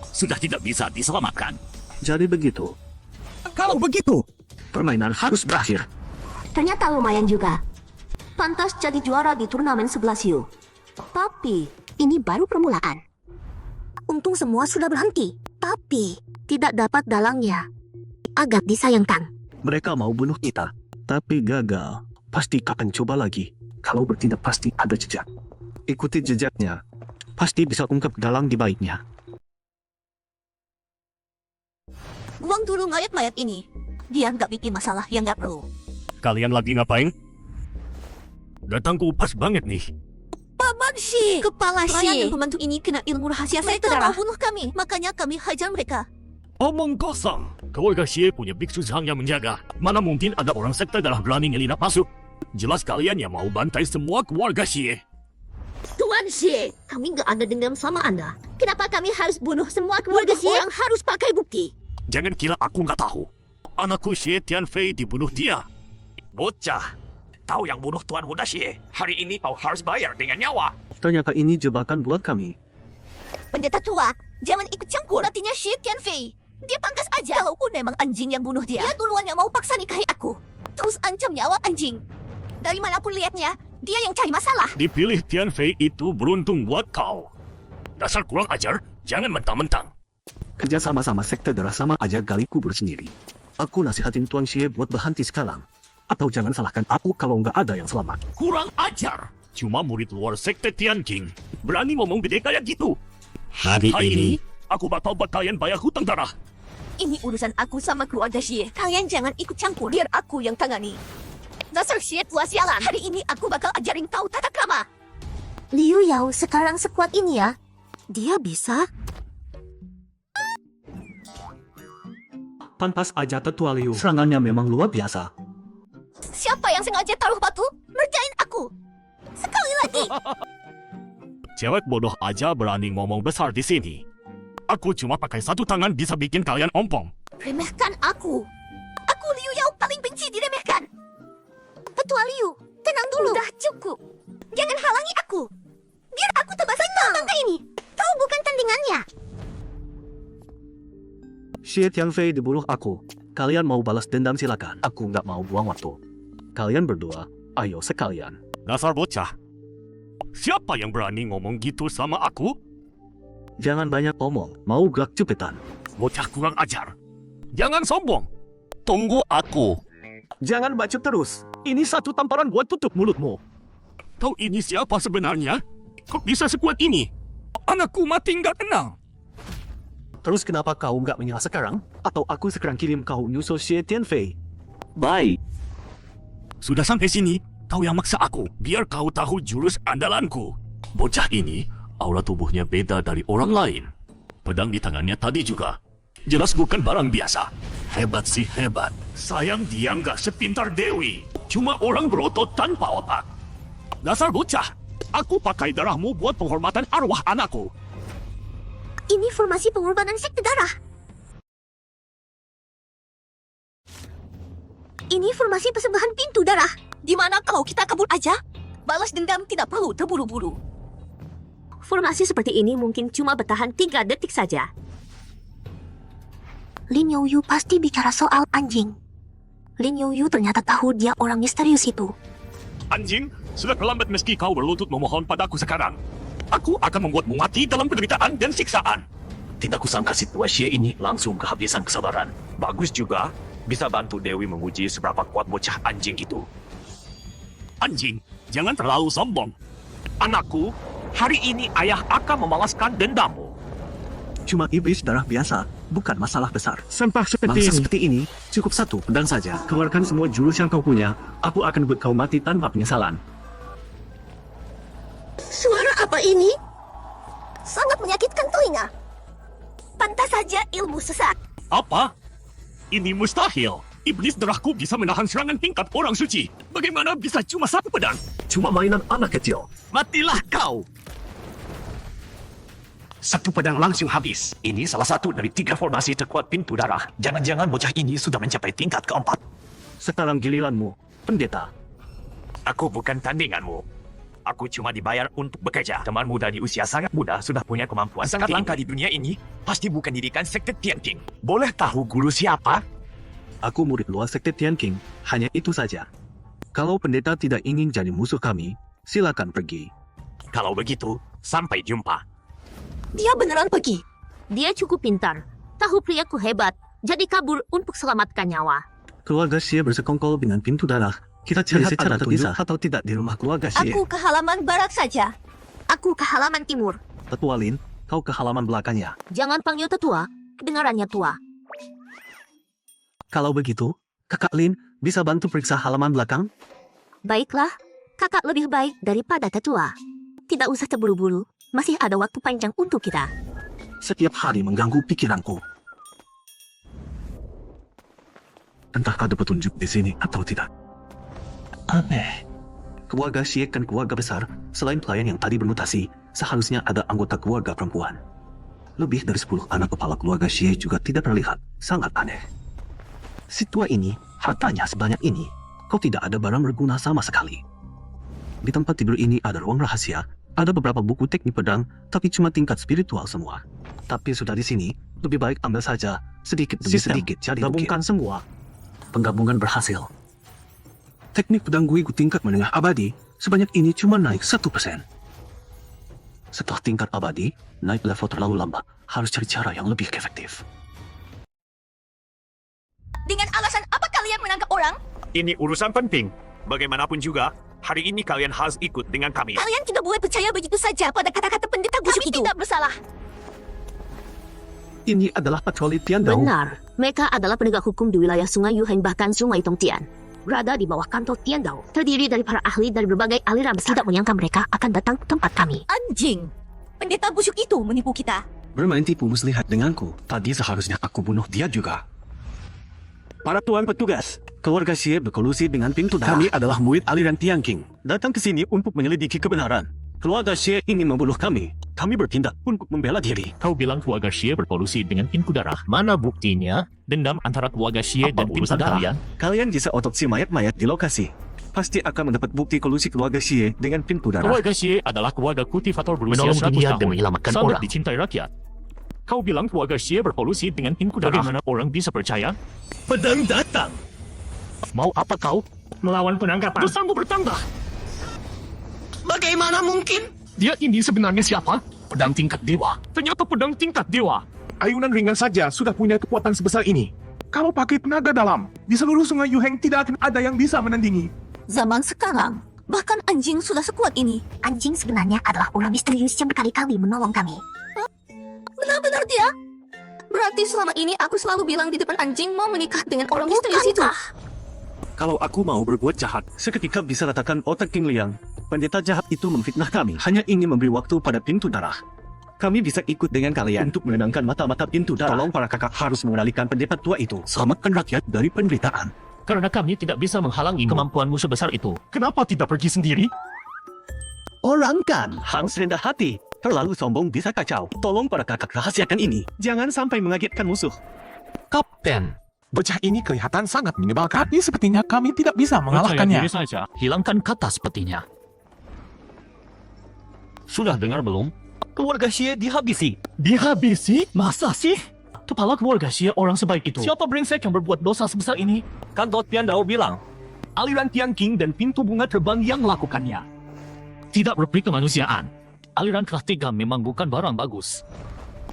Sudah tidak bisa diselamatkan. Jadi begitu. Kalau begitu, Permainan harus berakhir. Ternyata lumayan juga. Pantas jadi juara di turnamen 11 Yu. Tapi, ini baru permulaan. Untung semua sudah berhenti. Tapi, tidak dapat dalangnya. Agak disayangkan. Mereka mau bunuh kita, tapi gagal. Pasti akan coba lagi. Kalau bertindak pasti ada jejak. Ikuti jejaknya. Pasti bisa ungkap dalang di baiknya. Buang dulu mayat-mayat ini. Dia nggak bikin masalah yang nggak perlu. Kalian lagi ngapain? Datangku pas banget nih. Paman Shi! Kepala Pelayan Shi. dan pembantu ini kena ilmu rahasia sekte Mereka darah. mau bunuh kami, makanya kami hajar mereka. Omong kosong. Keluarga Xie punya biksu Zhang yang menjaga. Mana mungkin ada orang sekte darah berani ngelinap masuk? Jelas kalian yang mau bantai semua keluarga Xie. Tuan Xie, kami nggak ada dendam sama Anda. Kenapa kami harus bunuh semua keluarga Xie? Orang harus pakai bukti. Jangan kira aku nggak tahu. Anakku Xie Tianfei dibunuh dia. Bocah, kau yang bunuh Tuan Muda Xie. Hari ini kau harus bayar dengan nyawa. Ternyata ini jebakan buat kami. Pendeta tua, jangan ikut campur. Artinya Shi Tianfei. Dia pangkas aja. Kalaupun memang anjing yang bunuh dia duluan yang mau paksa nikahi aku. Terus ancam nyawa anjing. Dari mana pun lihatnya, dia yang cari masalah. Dipilih Tianfei itu beruntung buat kau. Dasar kurang ajar, jangan mentang-mentang. Kerja sama-sama sekte darah sama aja gali kubur sendiri. Aku nasihatin Tuan Xie buat berhenti sekarang. Atau jangan salahkan aku kalau nggak ada yang selamat. Kurang ajar. Cuma murid luar sekte Tian King. Berani ngomong gede kayak gitu. Hari ini, aku bakal buat kalian bayar hutang darah. Ini urusan aku sama keluarga Xie. Kalian jangan ikut campur. Biar aku yang tangani. Dasar Xie tua sialan. Hari ini aku bakal ajarin kau tata krama. Liu Yao sekarang sekuat ini ya. Dia bisa. Pantas aja tetua Liu. Serangannya memang luar biasa. Siapa yang sengaja taruh batu? Ngerjain aku. Sekali lagi. Cewek bodoh aja berani ngomong besar di sini. Aku cuma pakai satu tangan bisa bikin kalian ompong. Remehkan aku. Aku Liu Yao paling benci diremehkan. Ketua Liu, tenang dulu. Udah cukup. Jangan halangi aku. Biar aku tebas Tante ini, kau bukan tandingannya. Xie Tianfei dibunuh aku. Kalian mau balas dendam silakan. Aku nggak mau buang waktu. Kalian berdua, ayo sekalian. Dasar bocah. Siapa yang berani ngomong gitu sama aku? Jangan banyak omong. Mau gerak cepetan. Bocah kurang ajar. Jangan sombong. Tunggu aku. Jangan bacot terus. Ini satu tamparan buat tutup mulutmu. Tahu ini siapa sebenarnya? Kok bisa sekuat ini? anakku mati nggak kenal. Terus kenapa kau nggak menyerah sekarang? Atau aku sekarang kirim kau nyusul Xie Tianfei? Baik. Sudah sampai sini, kau yang maksa aku, biar kau tahu jurus andalanku. Bocah ini, aura tubuhnya beda dari orang lain. Pedang di tangannya tadi juga. Jelas bukan barang biasa. Hebat sih hebat. Sayang dia nggak sepintar Dewi. Cuma orang berotot tanpa otak. Dasar bocah, aku pakai darahmu buat penghormatan arwah anakku. Ini formasi pengorbanan sekte darah. Ini formasi persembahan pintu darah. Di mana kau kita kabur aja? Balas dendam tidak perlu terburu-buru. Formasi seperti ini mungkin cuma bertahan 3 detik saja. Lin Youyu pasti bicara soal anjing. Lin Youyu ternyata tahu dia orang misterius itu. Anjing, Sudah terlambat meski kau berlutut memohon padaku sekarang. Aku akan membuatmu mati dalam penderitaan dan siksaan. Tidak kusangka situasi ini langsung kehabisan kesabaran. Bagus juga, bisa bantu Dewi menguji seberapa kuat bocah anjing itu. Anjing, jangan terlalu sombong. Anakku, hari ini ayah akan membalaskan dendammu. Cuma iblis darah biasa, bukan masalah besar. Sampah seperti Mangsa ini. seperti ini, cukup satu pedang saja. Keluarkan semua jurus yang kau punya. Aku akan buat kau mati tanpa penyesalan. Suara apa ini? Sangat menyakitkan telinga. Pantas saja ilmu sesat. Apa? Ini mustahil. Iblis darahku bisa menahan serangan tingkat orang suci. Bagaimana bisa cuma satu pedang? Cuma mainan anak kecil. Matilah kau! Satu pedang langsung habis. Ini salah satu dari 3 formasi terkuat pintu darah. Jangan-jangan bocah ini sudah mencapai tingkat keempat. Sekarang giliranmu, pendeta. Aku bukan tandinganmu. Aku cuma dibayar untuk bekerja. Teman muda di usia sangat muda sudah punya kemampuan sangat langka di dunia ini. Pasti bukan didikan sekte Tianqing. Boleh tahu guru siapa? Aku murid luar sekte Tianqing. Hanya itu saja. Kalau pendeta tidak ingin jadi musuh kami, silakan pergi. Kalau begitu, sampai jumpa. Dia beneran pergi. Dia cukup pintar. Tahu priaku hebat. Jadi kabur untuk selamatkan nyawa. Keluarga Xie bersekongkol dengan pintu darah. Kita cari Lihat secara ada terpisah atau tidak di rumah keluarga Xie. Aku ke halaman barat saja. Aku ke halaman timur. Tetua Lin, kau ke halaman belakangnya. Jangan panggil tetua. Kedengarannya tua. Kalau begitu, Kakak Lin bisa bantu periksa halaman belakang? Baiklah. Kakak lebih baik daripada tetua. Tidak usah terburu-buru. Masih ada waktu panjang untuk kita. Setiap hari mengganggu pikiranku. Entah ada petunjuk di sini atau tidak. Aneh. Keluarga Xie kan keluarga besar. Selain pelayan yang tadi bermutasi, seharusnya ada anggota keluarga perempuan. Lebih dari 10 anak kepala keluarga Xie juga tidak terlihat. Sangat aneh. Si tua ini, hartanya sebanyak ini. Kau tidak ada barang berguna sama sekali. Di tempat tidur ini ada ruang rahasia. Ada beberapa buku teknik pedang, tapi cuma tingkat spiritual semua. Tapi sudah di sini, lebih baik ambil saja. Sedikit demi sedikit jadi gabungkan semua. Penggabungan berhasil. Teknik pedang Guigu tingkat menengah abadi, sebanyak ini cuma naik 1%. Setelah tingkat abadi, naik level terlalu lambat. Harus cari cara yang lebih efektif. Dengan alasan apa kalian menangkap orang? Ini urusan penting. Bagaimanapun juga, hari ini kalian harus ikut dengan kami. Kalian tidak boleh percaya begitu saja pada kata-kata pendeta busuk itu. Kami tidak bersalah. Ini adalah patroli Tiandao. Benar. Mereka adalah penegak hukum di wilayah Sungai Yuhen bahkan Sungai Tongtian. Berada di bawah kantor Tiandao. Terdiri dari para ahli dari berbagai aliran besar. Tidak menyangka mereka akan datang ke tempat kami. Anjing. Pendeta busuk itu menipu kita. Bermain tipu muslihat denganku. Tadi seharusnya aku bunuh dia juga. Para tuan petugas, keluarga Xie berkolusi dengan pintu darah. Kami adalah murid aliran Tianqing. Datang ke sini untuk menyelidiki kebenaran. Keluarga Xie ingin membunuh kami. Kami bertindak untuk membela diri. Kau bilang keluarga Xie berpolusi dengan pintu darah. Mana buktinya? Dendam antara keluarga Xie dan pintu kalian? Kalian bisa otopsi mayat-mayat di lokasi. Pasti akan mendapat bukti kolusi keluarga Xie dengan pintu darah. Keluarga Xie adalah keluarga kultivator berusia Menolong 100 dunia tahun. demi menyelamatkan Sangat orang. dicintai rakyat. Kau bilang keluarga Xie berpolusi dengan pintu darah. Bagaimana orang bisa percaya? Pedang datang. Mau apa kau? Melawan penangkapan. Dosamu bertambah. Bagaimana mungkin? Dia ini sebenarnya siapa? Pedang tingkat dewa. Ternyata pedang tingkat dewa. Ayunan ringan saja sudah punya kekuatan sebesar ini. Kalau pakai tenaga dalam, di seluruh sungai Yuheng tidak akan ada yang bisa menandingi. Zaman sekarang, bahkan anjing sudah sekuat ini. Anjing sebenarnya adalah orang misterius yang berkali-kali menolong kami. Benar-benar dia? Berarti selama ini aku selalu bilang di depan anjing mau menikah dengan orang misterius itu. Kalau aku mau berbuat jahat, seketika bisa letakkan otak King Liang. Pendeta jahat itu memfitnah kami, hanya ingin memberi waktu pada pintu darah. Kami bisa ikut dengan kalian untuk menenangkan mata-mata pintu darah. Tolong para kakak harus mengendalikan pendeta tua itu. Selamatkan rakyat dari penderitaan. Karena kami tidak bisa menghalangi kemampuanmu sebesar itu. Kenapa tidak pergi sendiri? Orang kan harus rendah hati. Terlalu sombong bisa kacau. Tolong para kakak rahasiakan ini. Jangan sampai mengagetkan musuh. Kapten, bocah ini kelihatan sangat menyebalkan. Tapi sepertinya kami tidak bisa Percaya mengalahkannya. diri saja. Hilangkan kata sepertinya. Sudah dengar belum? Keluarga Xie dihabisi. Dihabisi? Masa sih? Kepala keluarga Xie orang sebaik itu. Siapa brengsek yang berbuat dosa sebesar ini? Kantor Tiandao bilang, aliran Tiang King dan pintu bunga terbang yang melakukannya. Tidak berperi kemanusiaan. Aliran kelas 3 memang bukan barang bagus.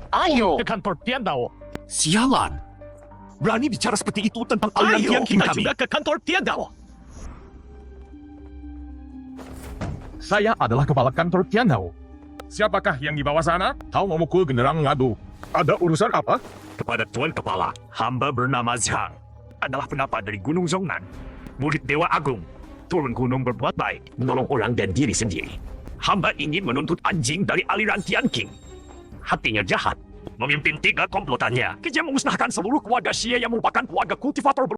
Ayo ke kantor Tian Dao. Sialan. Berani bicara seperti itu tentang aliran Tiang King kami. Juga ke kantor Tian Dao. Saya adalah kepala kantor Tiandao. Siapakah yang di bawah sana? Kau memukul generang ngadu. Ada urusan apa? Kepada Tuan Kepala, hamba bernama Zhang. Adalah pendapat dari Gunung Zhongnan. Murid Dewa Agung. Turun gunung berbuat baik, menolong orang dan diri sendiri. Hamba ingin menuntut anjing dari aliran Tian King. Hatinya jahat. Memimpin 3 komplotannya. Dia memusnahkan seluruh keluarga Xie yang merupakan keluarga kultivator